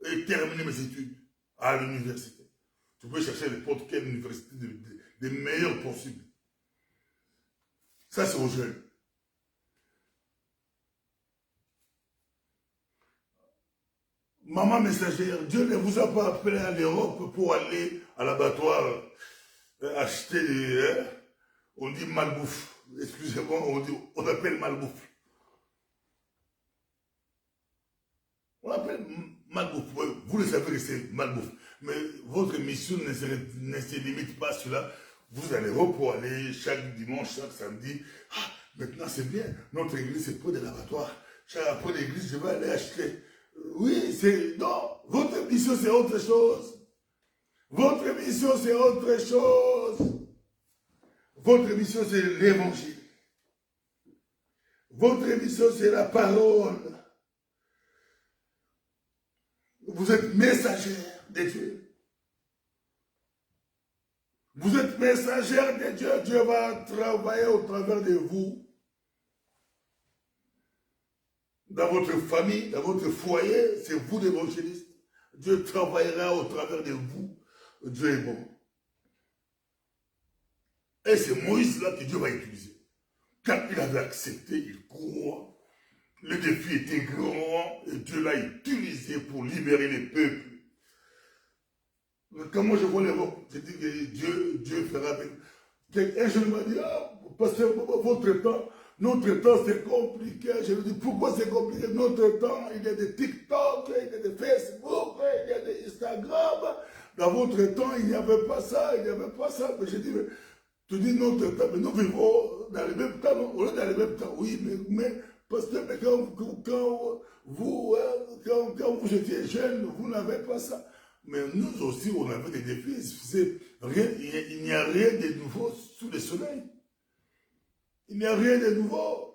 et terminer mes études à l'université. Tu peux chercher n'importe quelle université des meilleures possibles. Ça, c'est aux jeunes. Maman messagère, Dieu ne vous a pas appelé à l'Europe pour aller à l'abattoir acheter on dit malbouffe. Excusez-moi, on appelle malbouffe. On appelle malbouffe. Vous le savez que c'est malbouffe. Mais votre mission ne se limite pas à cela. Vous allez pour aller chaque dimanche, chaque samedi. Ah, maintenant c'est bien. Notre église est près de l'abattoir. Après l'église, je vais aller acheter. Oui, c'est... Non, votre mission c'est autre chose. Votre mission c'est autre chose. Votre mission c'est l'évangile. Votre mission c'est la parole. Vous êtes messagère de Dieu. Vous êtes messagère de Dieu. Dieu va travailler au travers de vous. Dans votre famille, dans votre foyer, c'est vous l'évangéliste. Dieu travaillera au travers de vous. Dieu est bon. Et c'est Moïse là que Dieu va utiliser. Quand il avait accepté, il croit. Le défi était grand et Dieu l'a utilisé pour libérer les peuples. Quand moi je vois les mots, je dis que Dieu fera avec. Un jeune m'a dit, ah, pasteur, votre temps, notre temps c'est compliqué. Je lui dis, pourquoi c'est compliqué? Notre temps, il y a des TikTok, il y a des Facebook, il y a des Instagram. Dans votre temps, il n'y avait pas ça, il n'y avait pas ça. Mais je dis, mais, tu dis notre temps, mais nous vivons dans le même temps, non? On est dans le même temps, oui, mais pasteur, mais quand vous étiez jeune, vous n'avez pas ça. Mais nous aussi, on avait des défis. Il n'y a rien de nouveau sous le soleil. Il n'y a rien de nouveau.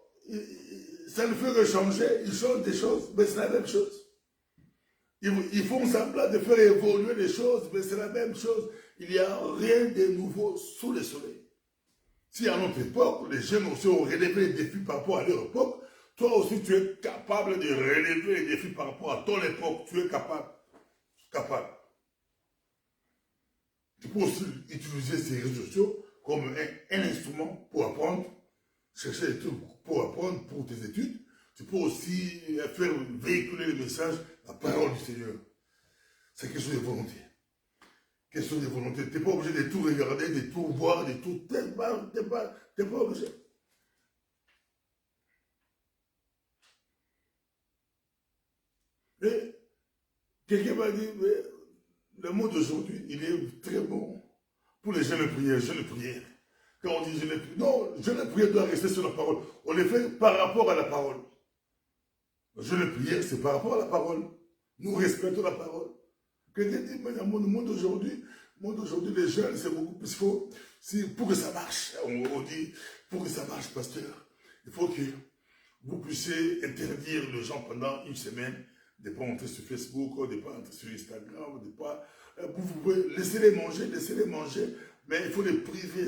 Ça ne fait que changer. Ils changent des choses, mais c'est la même chose. Ils font semblant de faire évoluer les choses, mais c'est la même chose. Il n'y a rien de nouveau sous le soleil. Si à notre époque, les jeunes aussi ont relevé les défis par rapport à leur époque, toi aussi tu es capable de relever les défis par rapport à ton époque. Tu es capable. Tu peux aussi utiliser ces réseaux sociaux comme un instrument pour apprendre, chercher des trucs pour apprendre pour tes études. Tu peux aussi faire véhiculer le message, la parole du Seigneur. C'est quelque chose de volonté. Quelque chose de volonté. Tu n'es pas obligé de tout regarder, de tout voir, de tout. Tu n'es pas obligé. Et quelqu'un m'a dit, mais le mot d'aujourd'hui, il est très bon pour les jeunes prières. Quand on dit jeûne prière, non, jeûne prière doit rester sur la parole. On les fait par rapport à la parole. Jeûne prière, c'est par rapport à la parole. Nous respectons la parole. Quelqu'un dit, mais dans le monde d'aujourd'hui, les jeunes, c'est beaucoup plus faux. Pour que ça marche, on dit, pour que ça marche, pasteur, il faut que vous puissiez interdire les gens pendant une semaine de ne pas entrer sur Facebook, de ne pas entrer sur Instagram, de ne pas... Vous pouvez laisser les manger, mais il faut les priver.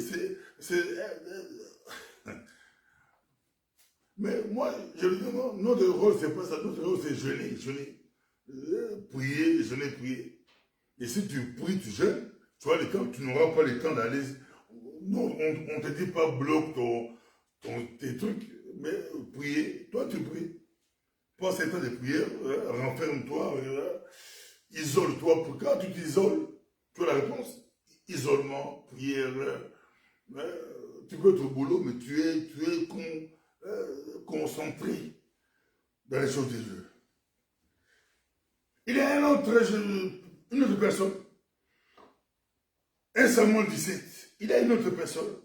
Mais moi, je le dis, non, notre rôle, c'est pas ça. Notre rôle, c'est jeûner. Prier, jeûner, prier. Et si tu pries, tu jeûnes, tu vois, tu n'auras pas le temps d'aller... Non, on ne te dit pas bloque tes trucs, mais prier, toi tu pries. Passe un temps de prière, renferme-toi, isole-toi. Quand tu t'isoles, tu as la réponse. Isolement, prière, tu peux être au boulot, mais tu es concentré dans les choses de Dieu. Il y a une autre personne, 1 Samuel 17, il y a une autre personne.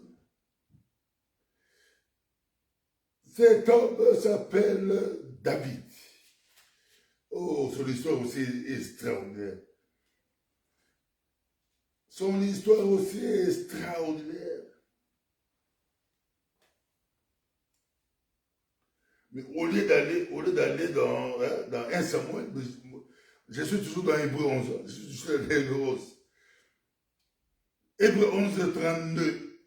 Cet homme s'appelle David. Oh, son histoire aussi est extraordinaire. Son histoire aussi est extraordinaire. Mais au lieu d'aller dans 1 Samuel, je suis toujours dans Hébreu 11. Je suis dans Hébreu 11. Hébreu 11, 32.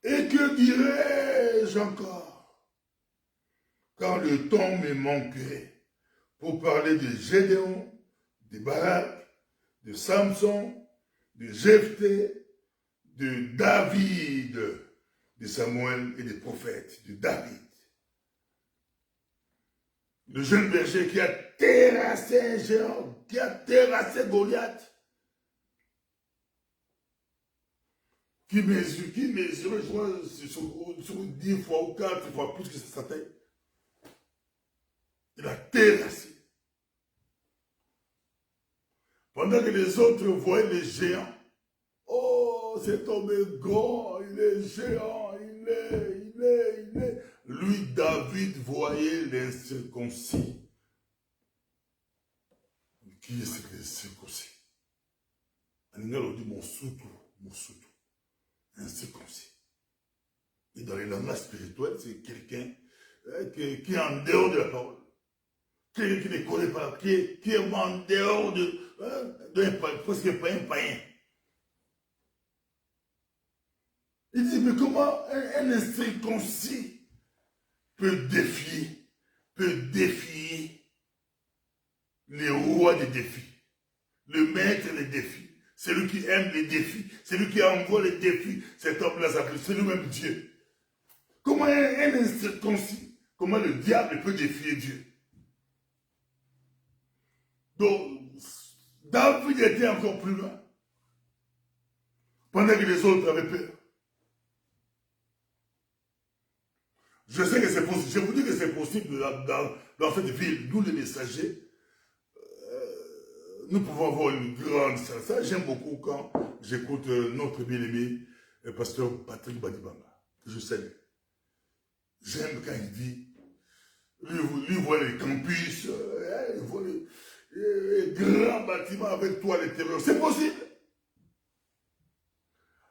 Et que dirais-je encore? Quand le temps me manquerait pour parler de Gédéon, de Barak, de Samson, de Jephthé, de David, de Samuel et des prophètes, de David. Le jeune berger qui a terrassé un géant, qui a terrassé Goliath, qui mesure, je crois, sur 10 fois ou 4 fois plus que sa taille. Il a terrassé. Pendant que les autres voyaient les géants, oh, cet homme est grand, il est géant, il est. Lui, David, voyait l'incirconcis. Qui est ce l'incirconcis? En anglais, on dit mon soutou. Incirconcis. Et dans les langages spirituels, c'est quelqu'un qui est en dehors de la parole. Quelqu'un qui ne connaît pas, qui est en dehors presque pas un païen. Il dit, mais comment un incirconcis peut défier les rois des défis, le maître des défis, celui qui aime les défis, celui qui envoie les défis, cet homme-là s'appelle, c'est lui-même Dieu. Comment un incirconcis, comment le diable peut défier Dieu? Donc, David était encore plus loin, pendant que les autres avaient peur. Je sais que c'est possible, je vous dis que c'est possible dans cette ville, nous les messagers, nous pouvons avoir une grande salle. Ça, j'aime beaucoup quand j'écoute notre bien-aimé, le pasteur Patrick Badibanga, que je salue. J'aime quand il dit, lui voit les campus, il voit les grands bâtiments avec toi à l'intérieur. C'est possible.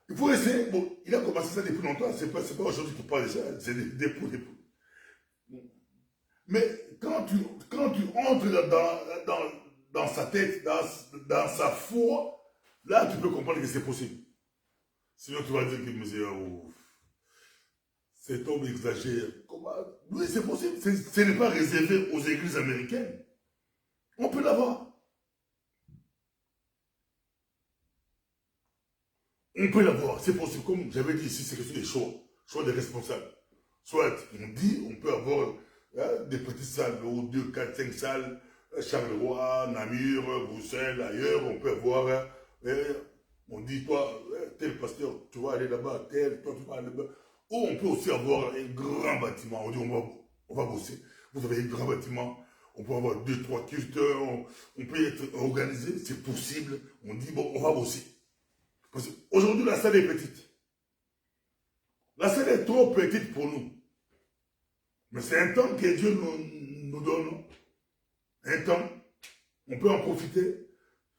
Il faut essayer. Bon, il a commencé ça depuis longtemps. C'est pas aujourd'hui qu'il parle de ça. C'est depuis. Mais quand tu entres dans sa tête, dans sa foi, là, tu peux comprendre que c'est possible. Sinon, tu vas dire que cet homme exagère. Comment? Oui, c'est possible. Ce n'est pas réservé aux églises américaines. On peut l'avoir. On peut l'avoir, c'est possible. Comme j'avais dit ici, c'est question des choix des responsables. Soit on dit, on peut avoir des petites salles, 2, 4, 5 salles, Charleroi, Namur, Bruxelles, ailleurs, on peut avoir, on dit, toi, tel pasteur, tu vas aller là-bas, toi, tu vas aller là-bas. Ou on peut aussi avoir un grand bâtiment, on dit, on va bosser. Vous avez un grand bâtiment, on peut avoir 2, 3 cultes, on peut être organisé, c'est possible. On dit, bon, on va bosser. Parce qu'aujourd'hui, la salle est petite. La salle est trop petite pour nous. Mais c'est un temps que Dieu nous donne. Un temps. On peut en profiter.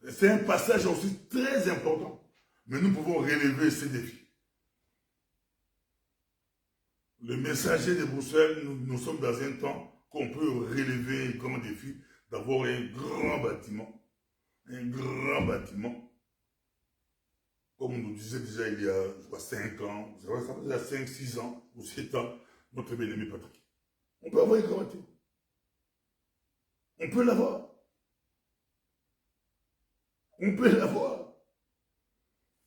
C'est un passage aussi très important. Mais nous pouvons relever ces défis. Le messager de Bruxelles, nous sommes dans un temps qu'on peut relever comme défi d'avoir un grand bâtiment. Un grand bâtiment. Comme on nous disait déjà il y a, je crois, 5 ans, ça fait déjà 5, 6 ans ou 7 ans, notre bien-aimé Patrick. On peut avoir un grand bâtiment. On peut l'avoir. On peut l'avoir.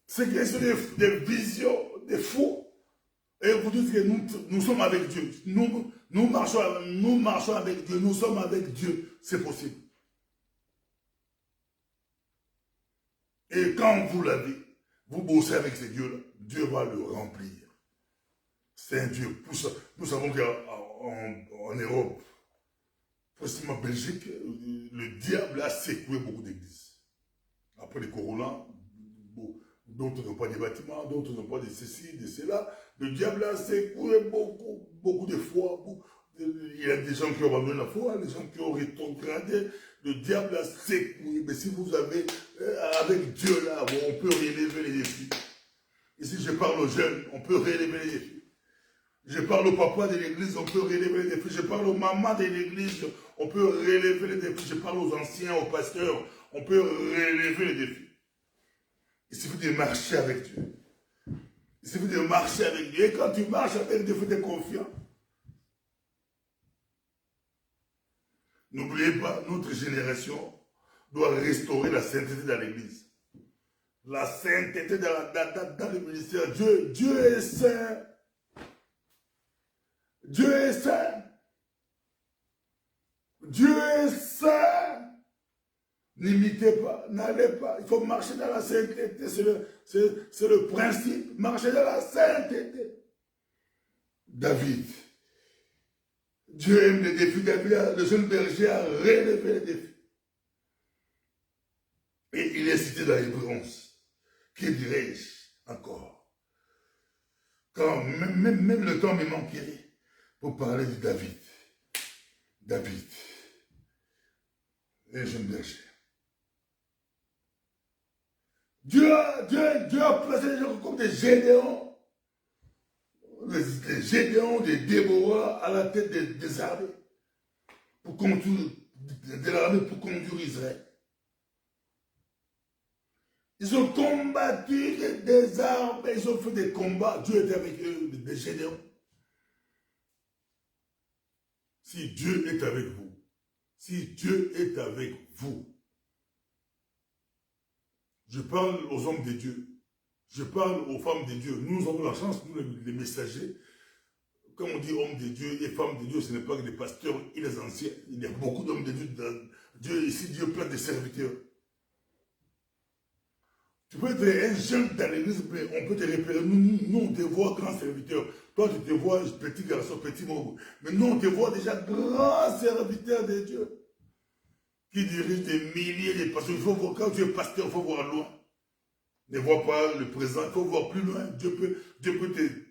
C'est que c'est des visions, des fous. Et vous dites que nous sommes avec Dieu. Nous marchons avec Dieu. Nous sommes avec Dieu. C'est possible. Et quand vous l'avez, vous bossez avec ce Dieu-là, Dieu va le remplir. C'est un Dieu. Nous savons qu'en Europe, précisément en Belgique, le diable a secoué beaucoup d'églises. Après les corona, d'autres n'ont pas de bâtiments, d'autres n'ont pas de ceci, de cela. Le diable a secoué beaucoup de fois. Il y a des gens qui ont abandonné la foi, des gens qui ont rétrogradé. Le diable a secoué. Mais si vous avez, avec Dieu là, on peut relever les défis. Ici, je parle aux jeunes, on peut relever les défis. Je parle au papa de l'église, on peut relever les défis. Je parle aux mamans de l'église, on peut relever les défis. Je parle aux anciens, aux pasteurs, on peut relever les défis. Il suffit de marcher avec Dieu. Il suffit de marcher avec Dieu. Et quand tu marches avec Dieu, il faut être confiant. N'oubliez pas, notre génération doit restaurer la sainteté dans l'église. La sainteté dans le ministère. Dieu est saint. Dieu est saint. Dieu est saint. N'imitez pas, n'allez pas. Il faut marcher dans la sainteté. C'est le principe. Marcher dans la sainteté. David. Dieu aime les défis. David, le jeune berger, a relevé les défis. Et il est cité dans Hébreux 11. Que dirais-je encore? Quand même le temps me manquerait pour parler de David. David. Un jeune berger. Dieu a placé les gens comme des Gédéons. Des Gédéons, des Déborah à la tête des armées. Pour conduire, de l'armée pour conduire Israël. Ils ont combattu des armes, ils ont fait des combats. Dieu était avec eux, des Gédéons. Si Dieu est avec vous, si Dieu est avec vous, je parle aux hommes de Dieu, je parle aux femmes de Dieu. Nous avons la chance, nous les messagers, comme on dit hommes de Dieu et femmes de Dieu, ce n'est pas que les pasteurs et les anciens. Il y a beaucoup d'hommes de Dieu dans Dieu. Ici, Dieu place des serviteurs. Tu peux être un jeune dans l'église, mais on peut te repérer. Nous, on te voit grand serviteur. Toi, tu te vois petit garçon, petit mot. Mais nous, on te voit déjà grand serviteur de Dieu. Qui dirige des milliers de pasteurs. Il faut voir, quand tu es pasteur, il faut voir loin. Ne vois pas le présent, il faut voir plus loin. Dieu peut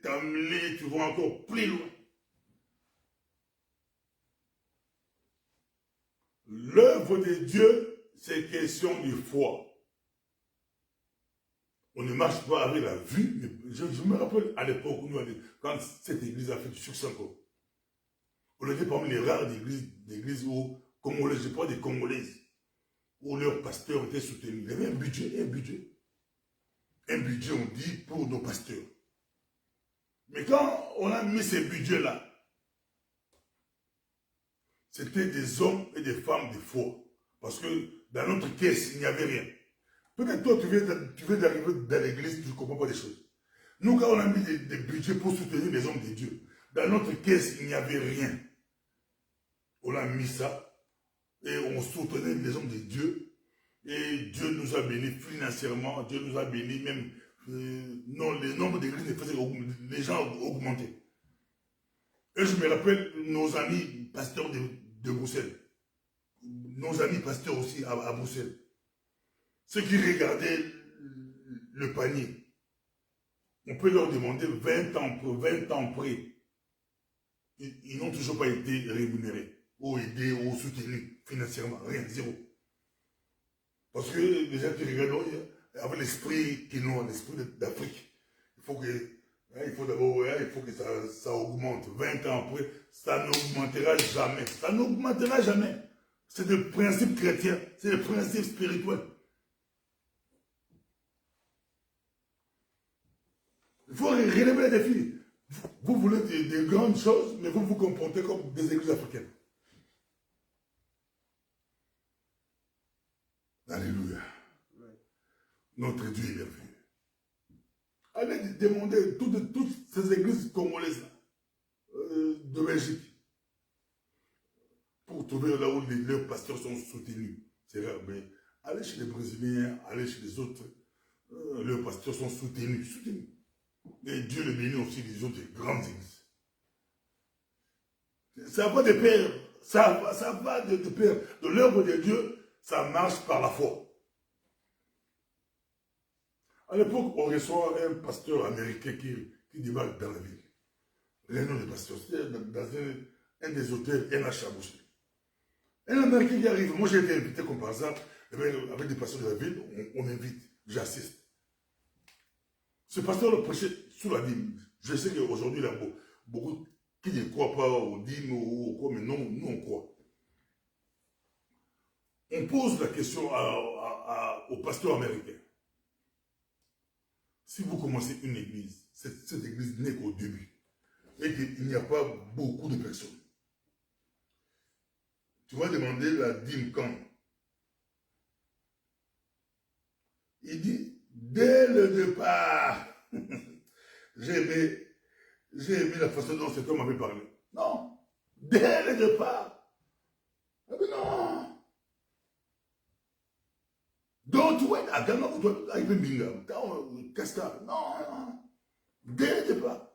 t'amener, tu vois encore plus loin. L'œuvre de Dieu, c'est question de foi. On ne marche pas avec la vue. Mais je me rappelle à l'époque, quand cette église a fait du succès encore. On était parmi les rares églises où, Congolaises, je parle des Congolaises, où leurs pasteurs étaient soutenus. Il y avait un budget. Un budget, on dit, pour nos pasteurs. Mais quand on a mis ces budgets-là, c'était des hommes et des femmes de foi. Parce que dans notre caisse, il n'y avait rien. Peut-être toi, tu viens d'arriver dans l'église, tu ne comprends pas les choses. Nous, quand on a mis des budgets pour soutenir les hommes de Dieu, dans notre caisse, il n'y avait rien. On a mis ça et on soutenait les hommes de Dieu. Et Dieu nous a bénis financièrement, Dieu nous a bénis même. Non, le nombre d'églises les gens ont augmenté. Et je me rappelle nos amis pasteurs de Bruxelles. Nos amis pasteurs aussi à Bruxelles. Ceux qui regardaient le panier, on peut leur demander 20 ans près. Ils n'ont toujours pas été rémunérés, ou aidés, ou soutenus financièrement, rien, zéro. Parce que les gens qui regardent, avec l'esprit qu'ils ont, l'esprit d'Afrique, il faut d'abord, il faut que ça augmente. 20 ans après, ça n'augmentera jamais. Ça n'augmentera jamais. C'est des principes chrétiens, c'est des principes spirituels. Il faut relever les défis. Vous voulez des grandes choses, mais vous vous comportez comme des églises africaines. Alléluia. Notre Dieu est merveilleux. Allez demander toutes ces églises congolaises de Belgique pour trouver là où leurs pasteurs sont soutenus. C'est rare, mais allez chez les Brésiliens, allez chez les autres, leurs pasteurs sont soutenus. Et Dieu le bénit aussi les autres grandes églises. Ça va de pair, ça va de pair. De l'œuvre de Dieu, ça marche par la foi. À l'époque, on reçoit un pasteur américain qui débarque dans la ville. Réunion de pasteurs, c'était dans un des hôtels NH à Boucher. Un Américain qui arrive, moi j'ai été invité comme par hasard, avec des pasteurs de la ville, on m'invite, j'assiste. Ce pasteur le prêchait sous la dîme. Je sais qu'aujourd'hui, il y a beaucoup qui ne croient pas aux dîmes ou au quoi, mais non, nous on croit. On pose la question au pasteur américain. Si vous commencez une église, cette église n'est qu'au début, et qu'il n'y a pas beaucoup de personnes, tu vas demander la dîme quand? Il dit, dès le départ, j'ai aimé la façon dont cet homme avait parlé. Non, dès le départ. Mais non. Don't wait, non. Dès le départ.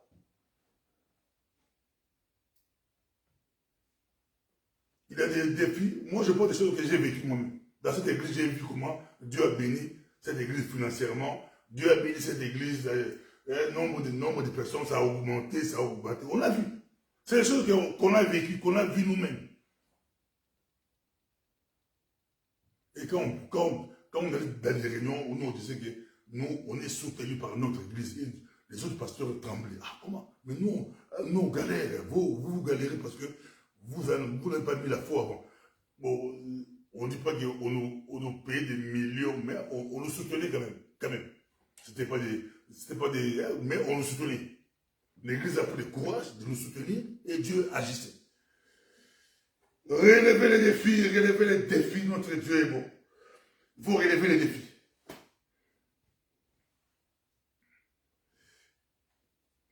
Il y a des défis. Moi, je parle des choses que j'ai vécues moi-même. Dans cette église, j'ai vu comment Dieu a béni cette église financièrement. Dieu a béni cette église. Nombre de personnes, ça a augmenté. On l'a vu. C'est des choses qu'on a vécues, qu'on a vues nous-mêmes. Et quand on allait dans des réunions où nous on disait que nous, on est soutenus par notre église, les autres pasteurs tremblaient. Ah, comment? Mais nous, on galère. Vous galérez parce que vous n'avez pas mis la foi avant. Bon, on ne dit pas qu'on nous payait des millions, mais on nous soutenait quand même. C'était pas des, mais on nous soutenait. L'église a pris le courage de nous soutenir et Dieu agissait. Relevez les défis, notre Dieu est bon. Il faut relever les défis.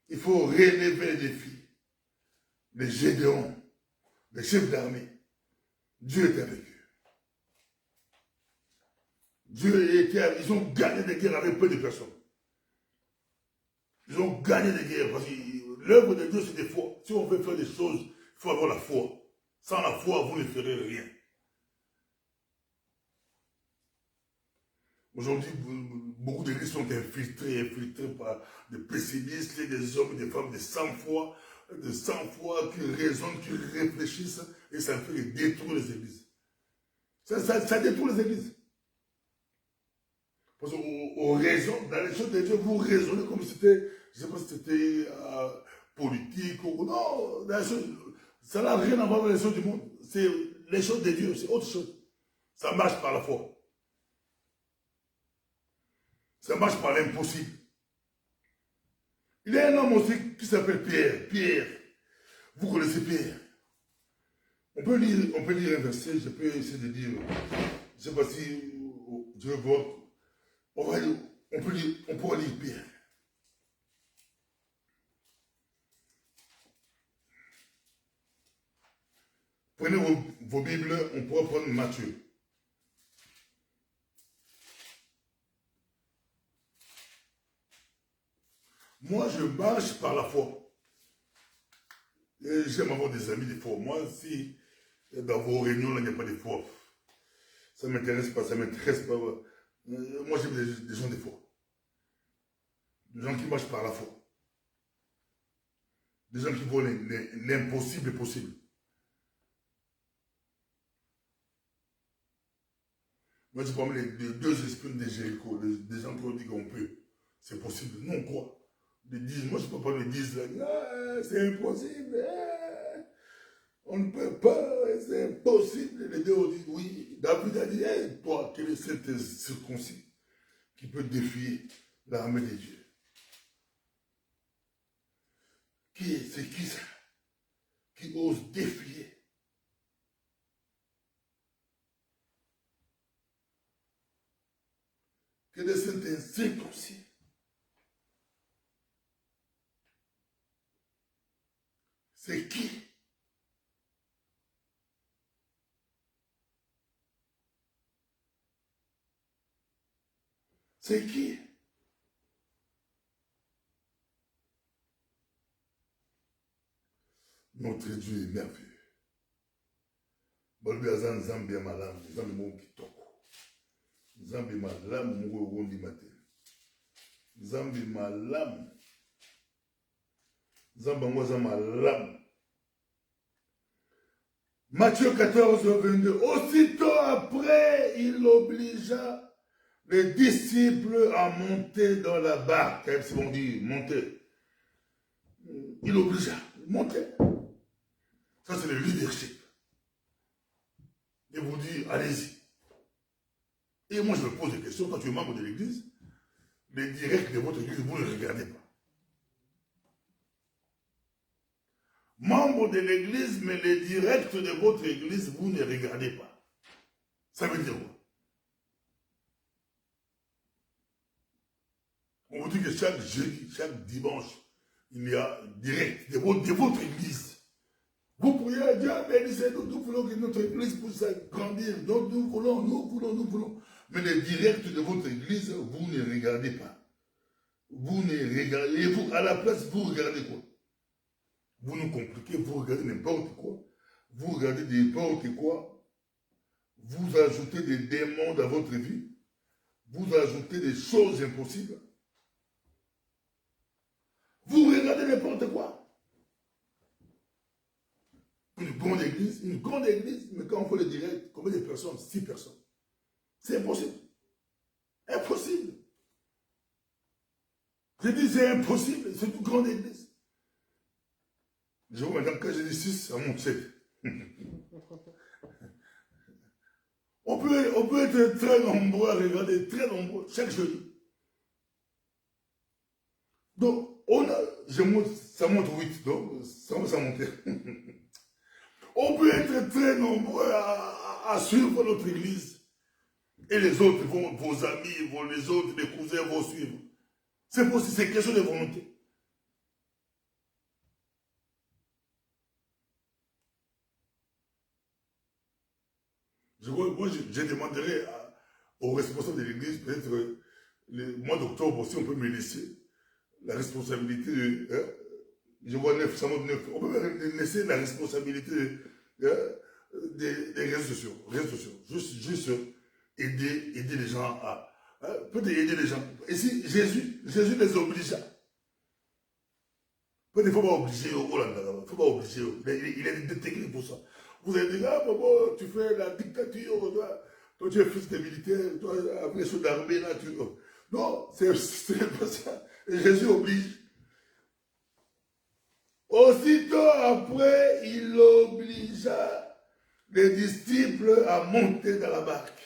Il faut relever les défis. Les Gédéons, les chefs d'armée. Dieu est avec eux. Ils ont gagné des guerres avec peu de personnes. Ils ont gagné des guerres parce que l'œuvre de Dieu c'est des foi. Si on veut faire des choses, il faut avoir la foi. Sans la foi, vous ne ferez rien. Aujourd'hui, beaucoup d'églises sont infiltrées par des pessimistes, des hommes et des femmes de sang-froid qui raisonnent, qui réfléchissent, et ça fait détruire les églises. Ça détruit les églises. Parce qu'on raisonne, dans les choses de Dieu, vous raisonnez comme si c'était, je ne sais pas si c'était politique ou non, dans les choses, ça n'a rien à voir avec les choses du monde. C'est les choses de Dieu, c'est autre chose. Ça marche par la foi. Ça marche par l'impossible. Il y a un homme aussi qui s'appelle Pierre. Pierre. Vous connaissez Pierre. On peut lire un verset, je peux essayer de dire, je ne sais pas si je vais voir. On pourra lire Pierre. Prenez vos Bibles, on pourra prendre Matthieu. Moi, je marche par la foi. J'aime avoir des amis de foi. Moi, si dans vos réunions, il n'y a pas de foi, ça ne m'intéresse pas, ça ne m'intéresse pas. Moi, j'aime des gens de foi. Des gens qui marchent par la foi. Des gens qui voient l'impossible possible. Moi, je parle des deux esprits de Jéricho, des gens qui ont dit qu'on peut. C'est possible. Non, quoi? Ils disent, moi, je ne peux pas le dire, ah, c'est impossible. Ah, on ne peut pas, c'est impossible. Les deux ont dit, oui. David a dit, hey, toi, quel est cet circoncis qui peut défier l'armée des dieux? C'est qui ça? Qui ose défier? Quel est cet incirconcis? C'est qui? C'est qui? Notre Dieu est merveilleux. Balbi aza nzambe ya malamu, nzambe moko kitoko. Nzambe malamu moko okondi mate. Nzambe malamu. Nzambe yango aza malamu. Matthieu 14, 22. Aussitôt après, il obligea les disciples à monter dans la barque. C'est bon dire, monter. Il obligea, monter. Ça, c'est le leadership. Et vous dire, allez-y. Et moi, je me pose des questions. Quand tu es membre de l'église, les directs de votre église, vous ne les regardez pas. Membre de l'église, mais les directs de votre église, vous ne regardez pas. Ça veut dire quoi? On vous dit que chaque jeudi, chaque dimanche, il y a direct de votre église. Vous pourriez dire, bénissez, nous voulons que notre église puisse grandir. Donc nous voulons. Mais les directs de votre église, vous ne regardez pas. Vous ne regardez, et vous, à la place, vous regardez quoi? Vous nous compliquez, vous regardez n'importe quoi. Vous regardez n'importe quoi. Vous ajoutez des démons dans votre vie. Vous ajoutez des choses impossibles. Vous regardez n'importe quoi. Une grande église, mais quand on fait le direct, combien de personnes? 6 personnes. C'est impossible. Impossible. Je dis c'est impossible, c'est une grande église. Je vois maintenant, quand je dis 6, ça monte 7. On peut être très nombreux à regarder, très nombreux, chaque jeudi. Donc, ça monte 8, donc ça va monter. On peut être très nombreux à suivre notre église. Et les autres, vos amis, les autres, les cousins vont suivre. C'est possible, c'est question de volonté. Moi, je demanderai aux responsables de l'église, peut-être le mois d'octobre aussi, on peut me laisser la responsabilité de... je vois 9, on peut me laisser la responsabilité des réseaux sociaux. Juste aider les gens à... peut-être aider les gens. Et si Jésus les obligea. Peut-être il ne faut pas obliger. Il ne faut pas obliger. Il a des techniques pour ça. Vous allez dire, ah, maman, tu fais la dictature, toi tu es fils de militaire, toi avec les soldats d'armée, là, tu... Non, c'est pas ça. Et Jésus oblige. Aussitôt après, il obligea les disciples à monter dans la barque.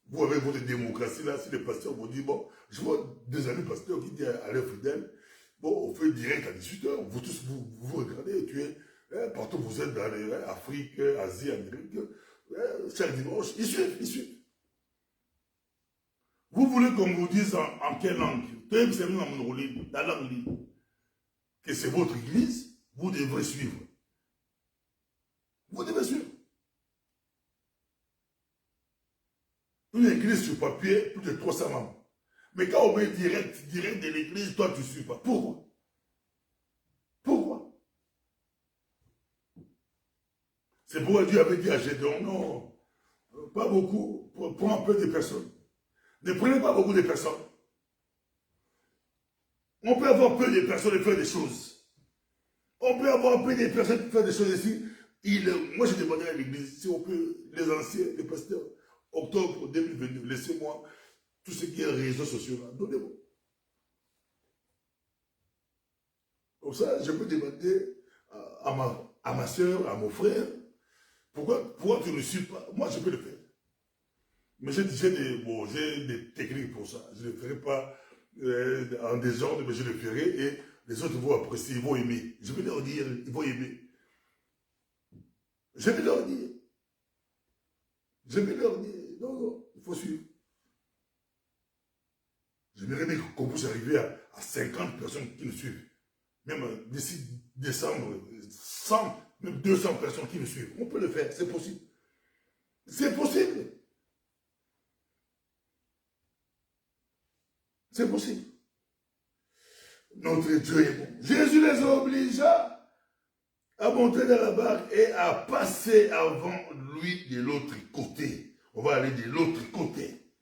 Vous avez votre démocratie là, si les pasteurs vous disent, bon, je vois des amis pasteurs qui disent à leurs fidèles, bon, on fait direct à 18h, vous tous, vous regardez, tu es, partout vous êtes dans l'Afrique, Asie, Amérique, chaque dimanche, ils suivent. Vous voulez qu'on vous dise en quelle langue? La langue libre. Que c'est votre église, vous devrez suivre. Vous devez suivre. Une église sur papier, plus de 300 membres. Mais quand on met direct de l'église, toi tu ne suis pas. Pourquoi? C'est pourquoi Dieu avait dit à Gédéon, non, pas beaucoup, prends un peu de personnes. Ne prenez pas beaucoup de personnes. On peut avoir peu de personnes et faire des choses. On peut avoir peu de personnes et faire des choses ici. Moi, je demandais à l'église si on peut, les anciens, les pasteurs, octobre 2022, laissez-moi tout ce qui est réseaux sociaux là, donnez-moi. Comme ça, je peux demander à ma soeur, à mon frère, pourquoi tu ne suis pas? Moi, je peux le faire. Mais j'ai des techniques pour ça. Je ne le ferai pas en désordre, mais je le ferai et les autres vont apprécier, ils vont aimer. Je vais leur dire, ils vont aimer. Je vais leur dire. Je vais leur dire. Non, il faut suivre. J'aimerais bien qu'on puisse arriver à 50 personnes qui nous suivent. Même d'ici décembre, 100, même 200 personnes qui nous suivent. On peut le faire, c'est possible. C'est possible. C'est possible. Notre Dieu est bon. Jésus les obligea à monter dans la barque et à passer avant lui de l'autre côté. On va aller de l'autre côté.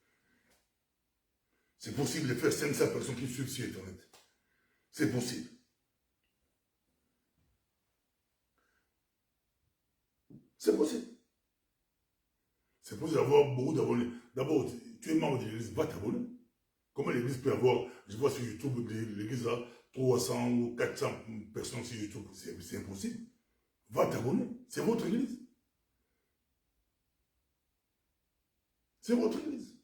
C'est possible de faire 500 personnes qui suivent sur Internet. C'est possible. C'est possible. C'est possible d'avoir beaucoup d'abonnés. D'abord, tu es membre de l'église, va t'abonner. Comment l'église peut avoir, je vois sur YouTube, l'église a 300 ou 400 personnes sur YouTube. C'est impossible. Va t'abonner. C'est votre église. C'est votre église.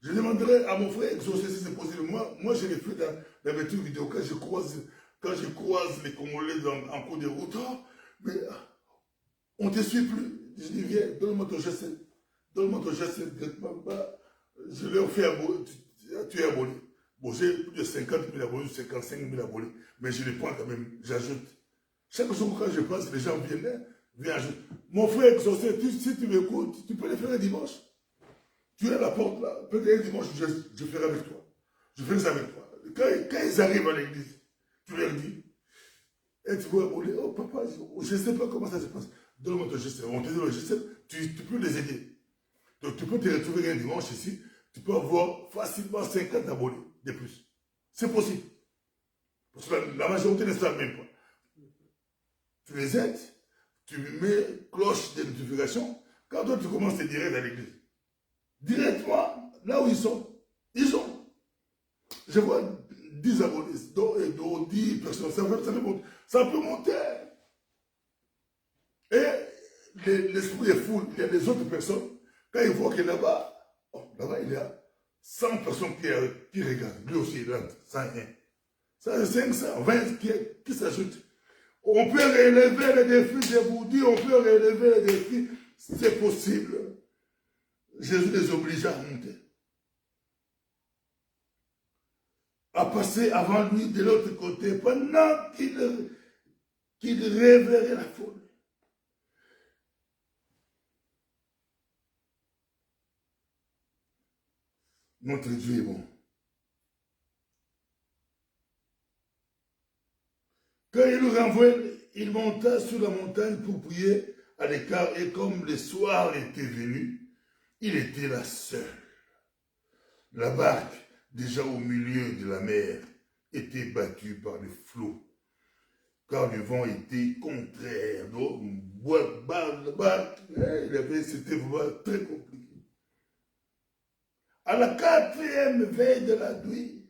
Je demanderai à mon frère exaucer si c'est possible. Moi je l'ai fait dans mes trucs vidéo. Quand je croise les Congolais en cours de route, mais on ne te suit plus. Je dis, viens, donne-moi ton geste. Donne-moi ton geste. Je leur fais abonner. Tu es abonné. Bon, j'ai plus de 50 000 abonnés, 55 000 abonnés, mais je les prends quand même, j'ajoute. Chaque jour quand je passe, les gens viennent ajouter. Mon frère exaucé, si tu m'écoutes, tu peux le faire un dimanche. Tu es à la porte là, peut-être un dimanche, je ferai avec toi. Je ferai ça avec toi. Quand ils arrivent à l'église, tu leur dis, et tu vois, oh papa, je ne sais pas comment ça se passe. Donne-moi ton geste. On te dit le geste, tu peux les aider. Donc tu peux te retrouver un dimanche ici, tu peux avoir facilement 50 abonnés de plus. C'est possible. Parce que la majorité ne savent même pas. Tu les aides, tu mets cloche de notification. Quand toi tu commences tes directs à l'église, directement, là où ils sont, je vois 10 abonnés, dont 10 personnes, ça peut monter. Et l'esprit est fou. Il y a des autres personnes, quand ils voient que là-bas, il y a 100 personnes qui regardent. Lui aussi, il rentre, 101. Ça, 520 qui s'ajoutent. On peut relever les défis, je vous dis, on peut relever les défis. C'est possible. Jésus les oblige à monter. À passer avant lui de l'autre côté pendant qu'il réveillerait la foule. Notre Dieu est bon. Quand il nous renvoie, il monta sur la montagne pour prier à l'écart et comme le soir était venu, il était là seul. La barque, déjà au milieu de la mer, était battue par les flots, car le vent était contraire. Donc, c'était vraiment très compliqué. À la 4e veille de la nuit,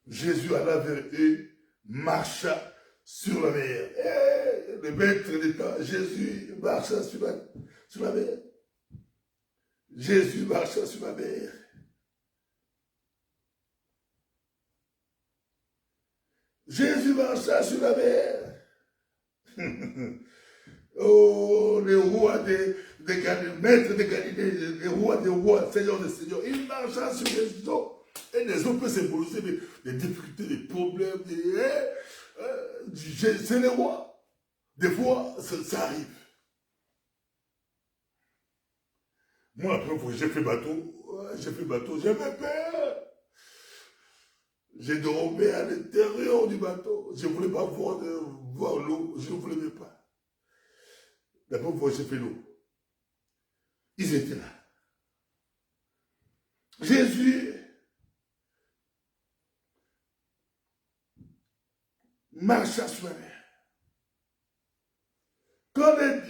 Jésus alla vers eux, marcha sur la mer. Et le maître d'État, Jésus marcha sur la mer. Jésus marcha sur la mer. Jésus marcha sur la mer. Oh, le roi des maîtres de Galilée, le roi des rois, Seigneur des seigneurs, il marcha sur les eaux. Et les eaux peuvent symboliser des difficultés, des problèmes, c'est le roi. Des fois, ça arrive. Moi, la première fois que j'ai fait bateau, j'avais peur. J'ai dormi à l'intérieur du bateau. Je ne voulais pas voir l'eau. Je ne voulais même pas. La première fois que j'ai fait l'eau, ils étaient là. Jésus marcha sur la mer.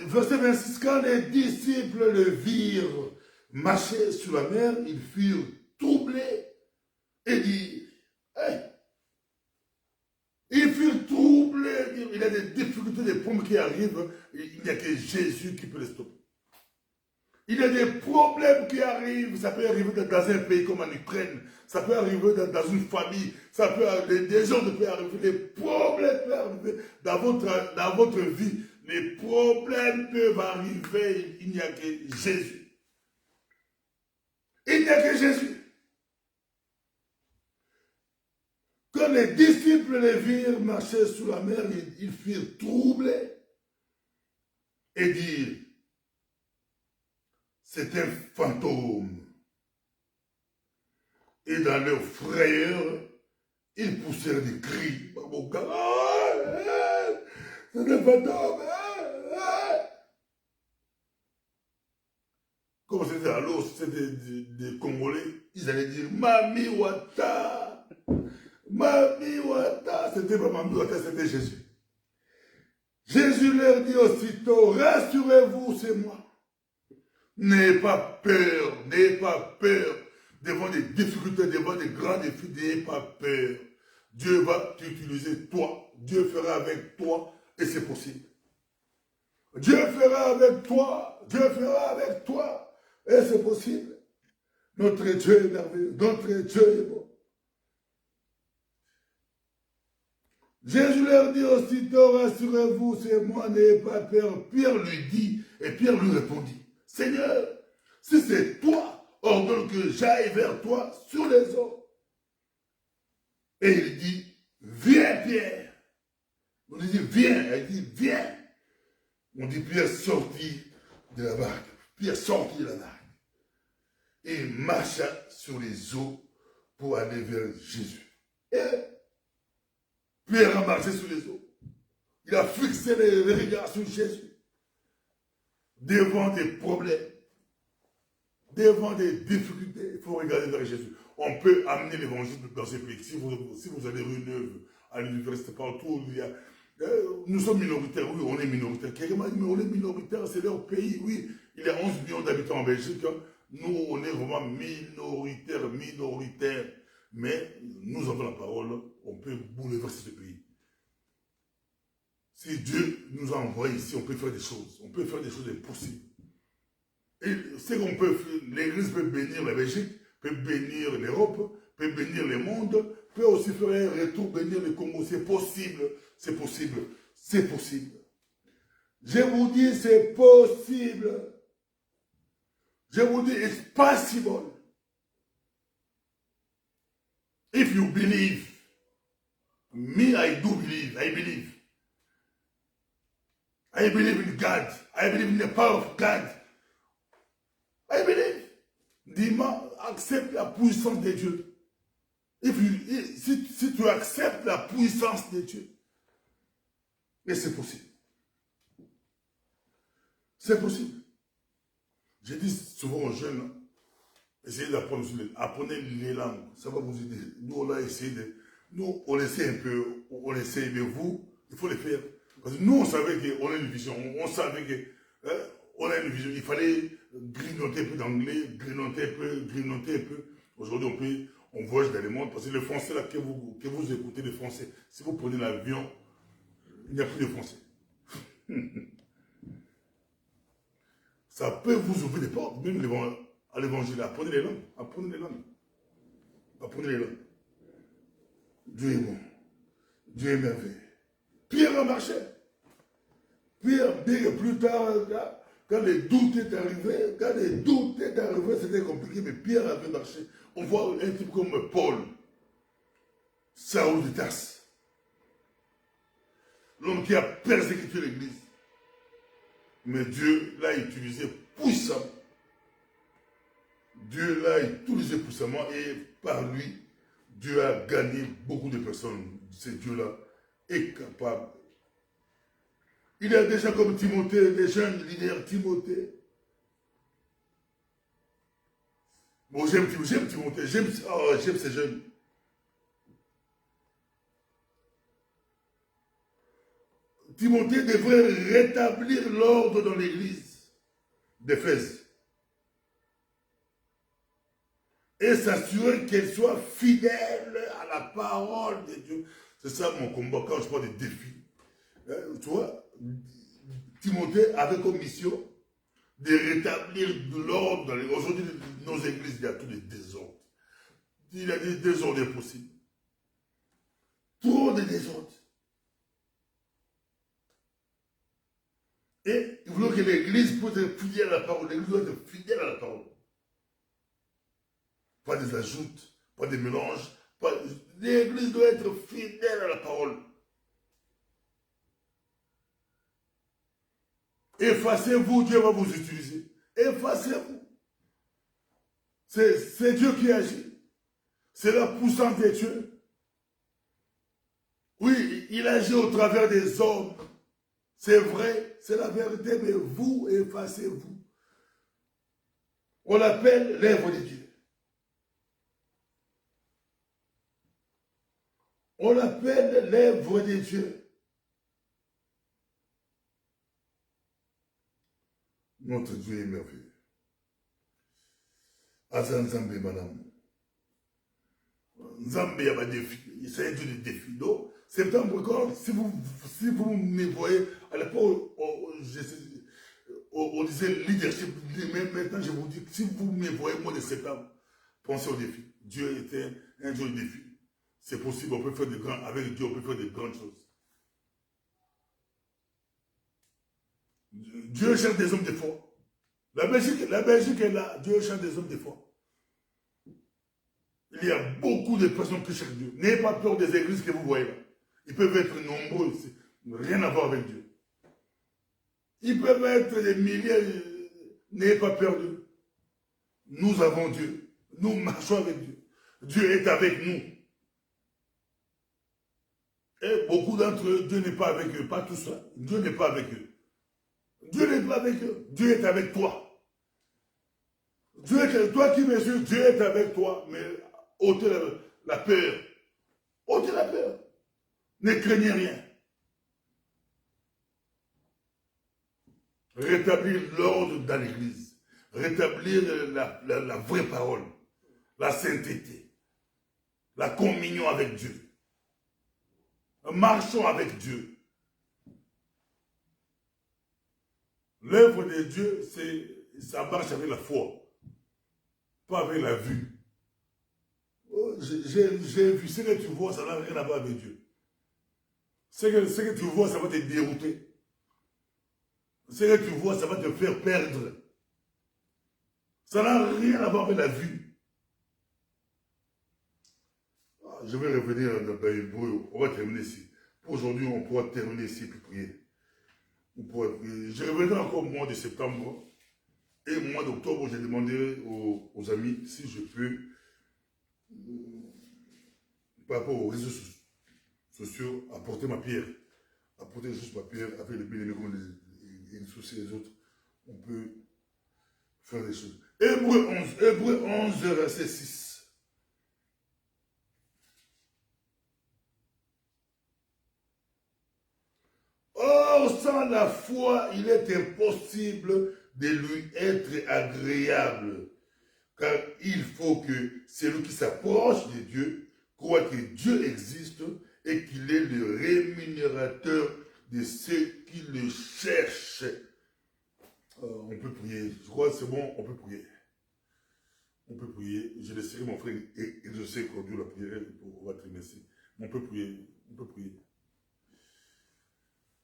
Verset 26, quand les disciples le virent marcher sur la mer, ils furent troublés et dirent, hey, ils furent troublés, il y a des difficultés, des problèmes qui arrivent, il n'y a que Jésus qui peut les stopper. Il y a des problèmes qui arrivent, ça peut arriver dans un pays comme en Ukraine, ça peut arriver dans une famille, ça peut arriver, des gens peuvent arriver, des problèmes peuvent arriver dans votre vie. Les problèmes peuvent arriver, il n'y a que Jésus. Il n'y a que Jésus. Quand les disciples les virent marcher sur la mer, ils furent troublés et dirent, c'est un fantôme. Et dans leur frayeur, ils poussèrent des cris. C'est un fantôme. Comme c'était à l'eau, c'était des Congolais, ils allaient dire Mami Wata. Mami Wata. C'était pas Mami Wata, c'était Jésus. Jésus leur dit aussitôt, rassurez-vous, c'est moi. N'ayez pas peur devant des difficultés, devant des grands défis, n'ayez pas peur. Dieu va t'utiliser toi, Dieu fera avec toi et c'est possible. Dieu fera avec toi et c'est possible. Notre Dieu est merveilleux, notre Dieu est bon. Jésus leur dit aussitôt, rassurez-vous, c'est moi, n'ayez pas peur. Pierre lui dit, et Pierre lui répondit, Seigneur, si c'est toi, ordonne que j'aille vers toi sur les eaux. Et il dit, viens Pierre. On dit, viens. Il dit, viens. On dit, Pierre sortit de la barque. Pierre sortit de la barque. Et il marcha sur les eaux pour aller vers Jésus. Et Pierre a marché sur les eaux. Il a fixé les regards sur Jésus. Devant des problèmes, devant des difficultés, il faut regarder vers Jésus. On peut amener l'évangile dans ces pays. Si vous allez rue Neuve, à l'université, partout, il y a, nous sommes minoritaires, oui, on est minoritaires. Quelqu'un m'a dit, mais on est minoritaires, c'est leur pays, oui. Il y a 11 millions d'habitants en Belgique. Nous, on est vraiment minoritaires. Mais nous avons la parole, on peut bouleverser ce pays. Si Dieu nous a envoyés ici, on peut faire des choses. On peut faire des choses impossibles. Et c'est qu'on peut faire, l'Église peut bénir la Belgique, peut bénir l'Europe, peut bénir le monde, peut aussi faire un retour, bénir le Congo. C'est possible, c'est possible, c'est possible. Je vous dis, c'est possible. Je vous dis, it's possible. If you believe, me, I do believe, I believe. I believe in God. I believe in the power of God. I believe. Dis-moi, accepte la puissance de Dieu. Si tu acceptes la puissance de Dieu, et c'est possible. C'est possible. Je dis souvent aux jeunes, essayez d'apprendre, apprenez les langues. Ça va vous aider. Nous, on a essayé nous, on essaie un peu, on essaie, mais vous, il faut le faire. Parce que nous, on savait qu'on a une vision, on savait qu'on a une vision. Il fallait grignoter un peu d'anglais, grignoter un peu. Aujourd'hui, on voyage dans le monde, parce que le français, là, que vous écoutez le français, si vous prenez l'avion, il n'y a plus de français. Ça peut vous ouvrir des portes, même à l'évangile. Apprenez les langues, apprenez les langues. Apprenez les langues. Dieu est bon. Dieu est merveilleux. Pierre a marché. Pierre, bien que plus tard, quand les doutes est arrivé, c'était compliqué, mais Pierre avait marché. On voit un type comme Paul, Saul de Tarse, l'homme qui a persécuté l'Église. Mais Dieu l'a utilisé puissamment. Dieu l'a utilisé puissamment et par lui, Dieu a gagné beaucoup de personnes. Ce Dieu-là est capable. Il y a des gens comme Timothée, les jeunes leaders, Timothée. Bon, j'aime Timothée, j'aime ces jeunes. Timothée devrait rétablir l'ordre dans l'église d'Éphèse et s'assurer qu'elle soit fidèle à la parole de Dieu. C'est ça mon combat quand je parle des défis. Tu vois, Timothée avait comme mission de rétablir de l'ordre. Aujourd'hui, dans nos églises, il y a tous les désordres. Il y a des désordres possibles. Trop de désordres. Et il voulait que l'église puisse être fidèle à la parole. L'église doit être fidèle à la parole. Pas des ajoutes, pas des mélanges. L'église doit être fidèle à la parole. Effacez-vous, Dieu va vous utiliser. Effacez-vous. C'est Dieu qui agit. C'est la puissance de Dieu. Oui, il agit au travers des hommes. C'est vrai, c'est la vérité, mais vous, effacez-vous. On l'appelle l'œuvre de Dieu. On l'appelle l'œuvre de Dieu. Notre Dieu est merveilleux. Azan Nzambe, madame. Nzambe, il y a des défis. C'est un Dieu de défis. Donc, septembre, quand, si vous me voyez, à l'époque, on disait leadership, mais maintenant je vous dis, si vous me voyez mois de septembre, pensez au défi. Dieu était un Dieu de défi. C'est possible, on peut faire de grands, avec Dieu, on peut faire de grandes choses. Dieu cherche des hommes de foi. La Belgique est là, Dieu cherche des hommes de foi. Il y a beaucoup de personnes qui cherchent Dieu. N'ayez pas peur des églises que vous voyez là. Ils peuvent être nombreux, rien à voir avec Dieu. Ils peuvent être des milliers, n'ayez pas peur d'eux. Nous avons Dieu. Nous marchons avec Dieu. Dieu est avec nous. Et beaucoup d'entre eux, Dieu n'est pas avec eux. Pas tout ça. Dieu n'est pas avec eux. Dieu n'est pas avec eux. Dieu est avec toi. Toi qui mesures, Dieu est avec toi. Mais ôtez la peur. Ôtez la peur. Ne craignez rien. Rétablir l'ordre dans l'église. Rétablir la vraie parole. La sainteté. La communion avec Dieu. Marchons avec Dieu. L'œuvre de Dieu, ça marche avec la foi. Pas avec la vue. J'ai vu, ce que tu vois, ça n'a rien à voir avec Dieu. Ce que tu vois, ça va te dérouter. Ce que tu vois, ça va te faire perdre. Ça n'a rien à voir avec la vue. Je vais revenir dans l'hébreu. On va terminer ici. Pour aujourd'hui, on pourra terminer ici et puis prier. On pourra prier. Je reviendrai encore au mois de septembre. Et au mois d'octobre, j'ai demandé aux amis si je peux, par rapport aux réseaux sociaux, apporter ma pierre. Apporter juste ma pierre avec les bien-aimés comme les soucis les autres. On peut faire des choses. Hébreu 11, verset 6. Or, sans la foi, il est impossible de lui être agréable. Car il faut que celui qui s'approche de Dieu croit que Dieu existe et qu'il est le rémunérateur de ceux qui le cherchent. On peut prier. Je crois que c'est bon, on peut prier. On peut prier. Je laisserai mon frère et je sais qu'on Dieu la prière pour votre merci. On peut prier. On peut prier.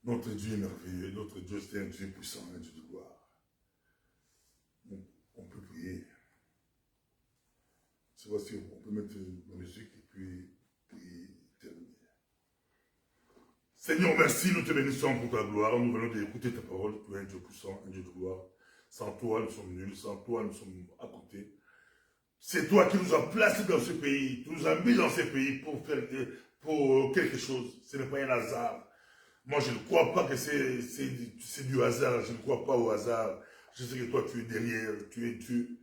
Notre Dieu est merveilleux. Notre Dieu, c'est un Dieu puissant, un Dieu de gloire. On peut prier. C'est voici, on peut mettre la musique et puis terminer. Seigneur, merci, nous te bénissons pour ta gloire. Nous venons d'écouter ta parole. Tu es un Dieu puissant, un Dieu de gloire. Sans toi, nous sommes nuls. Sans toi, nous sommes à côté. C'est toi qui nous as placés dans ce pays. Tu nous as mis dans ce pays pour faire quelque chose. Ce n'est pas un hasard. Moi, je ne crois pas que c'est du hasard. Je ne crois pas au hasard. Je sais que toi, tu es derrière. Tu es Dieu.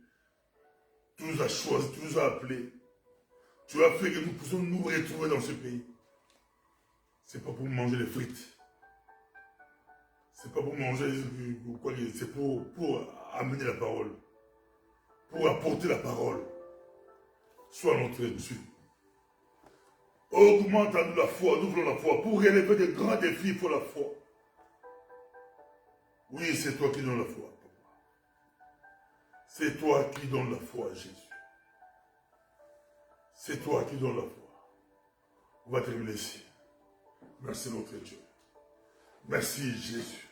Tu nous as choisis, tu nous as appelés. Tu as fait que nous puissions nous retrouver dans ce pays. Ce n'est pas pour manger les frites. C'est pas pour manger, c'est pour amener la parole, pour apporter la parole. Sois notre Dieu. Augmente en nous la foi, nous voulons la foi. Pour relever de grands défis, il faut la foi. Oui, c'est toi qui donnes la foi, papa. C'est toi qui donnes la foi, Jésus. C'est toi qui donnes la foi. On va terminer ici. Merci notre Dieu. Merci Jésus.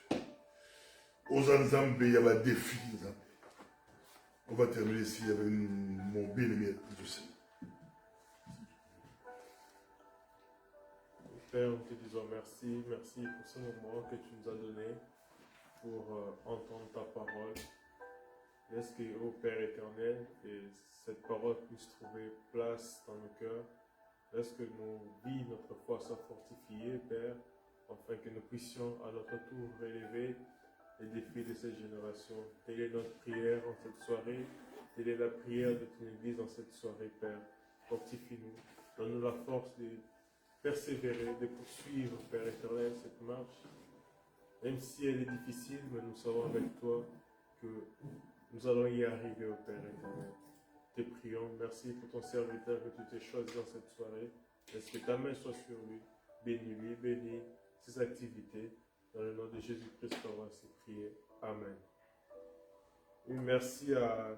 Aux Anzambé, il y a un défi. On va terminer ici avec mon bien-aimé du Seigneur. Père, nous te disons merci, merci pour ce moment que tu nous as donné pour entendre ta parole. Laisse que, ô Père éternel, que cette parole puisse trouver place dans nos cœurs. Laisse que nos vies, notre foi soient fortifiées, Père, afin que nous puissions à notre tour relever les défis de cette génération. Telle est notre prière en cette soirée. Telle est la prière de ton Église dans cette soirée, Père. Fortifie-nous. Donne-nous la force de persévérer, de poursuivre, Père éternel, cette marche. Même si elle est difficile, mais nous savons avec toi que nous allons y arriver, au Père éternel. Te prions. Merci pour ton serviteur que tu t'es choisi dans cette soirée. Laisse que ta main soit sur lui. Bénis-lui, bénis ses activités. Dans le nom de Jésus-Christ, on va se prier. Amen. Et merci à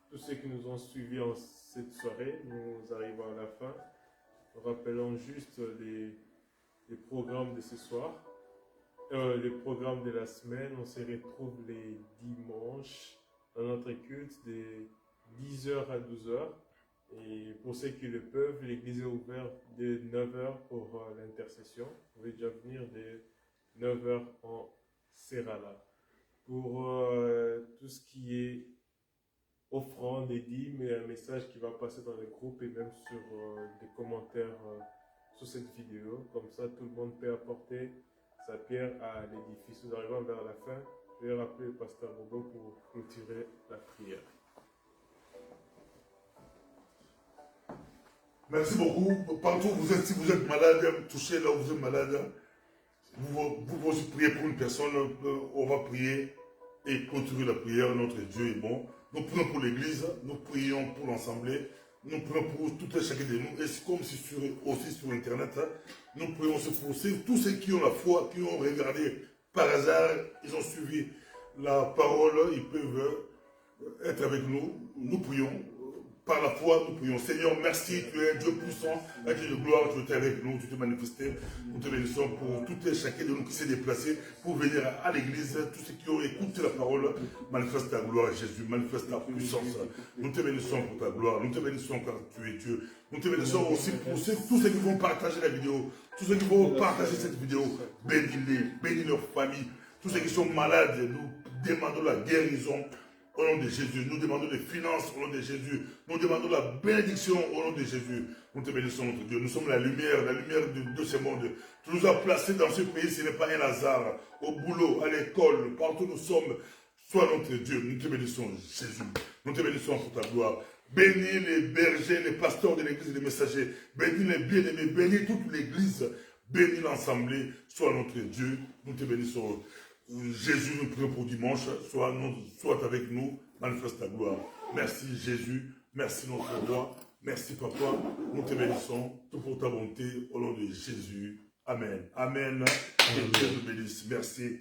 tous ceux qui nous ont suivis en cette soirée. Nous arrivons à la fin. Rappelons juste les programmes de ce soir. Les programmes de la semaine. On se retrouve les dimanches dans notre culte de 10h à 12h. Et pour ceux qui le peuvent, l'église est ouverte de 9h pour l'intercession. Vous pouvez déjà venir de 9h, on sera là. Pour tout ce qui est offrande et dîmes, et un message qui va passer dans le groupe et même sur des commentaires sur cette vidéo. Comme ça, tout le monde peut apporter sa pierre à l'édifice. Nous arrivons vers la fin. Je vais rappeler le pasteur Bobo pour clôturer la prière. Merci beaucoup. Partout où vous êtes, si vous êtes malade, touchez là où vous êtes malade. Vous aussi priez pour une personne, on va prier et clôturer la prière. Notre Dieu est bon. Nous prions pour l'église, nous prions pour l'assemblée, nous prions pour tout et chacun de nous. Et c'est comme si aussi sur Internet, nous prions aussi pour tous ceux qui ont la foi, qui ont regardé par hasard, ils ont suivi la parole, ils peuvent être avec nous. Nous prions. Par la foi, nous prions. Seigneur, merci, tu es Dieu puissant, Dieu de gloire, tu es avec nous, tu t'es manifesté. Nous te bénissons pour tout et chacun de nous qui s'est déplacé pour venir à l'église. Tous ceux qui ont écouté la parole, manifeste ta gloire, Jésus, manifeste ta puissance. Nous te bénissons pour ta gloire, nous te bénissons car tu es Dieu. Nous te bénissons aussi pour tous ceux qui vont partager la vidéo, tous ceux qui vont partager cette vidéo. Bénis-les, bénis leur famille. Tous ceux qui sont malades, nous demandons la guérison. Au nom de Jésus, nous demandons des finances au nom de Jésus. Nous demandons la bénédiction au nom de Jésus. Nous te bénissons, notre Dieu. Nous sommes la lumière de ce monde. Tu nous as placés dans ce pays, ce n'est pas un hasard. Au boulot, à l'école, partout où nous sommes, sois notre Dieu. Nous te bénissons, Jésus. Nous te bénissons pour ta gloire. Bénis les bergers, les pasteurs de l'église et les messagers. Bénis les bien-aimés, bénis toute l'église. Bénis l'assemblée. Sois notre Dieu. Nous te bénissons. Jésus, nous prions pour dimanche, soit avec nous, manifeste ta gloire. Merci Jésus, merci notre roi, merci Papa, nous te bénissons, tout pour ta bonté, au nom de Jésus. Amen. Amen. Que Dieu nous bénisse. Merci.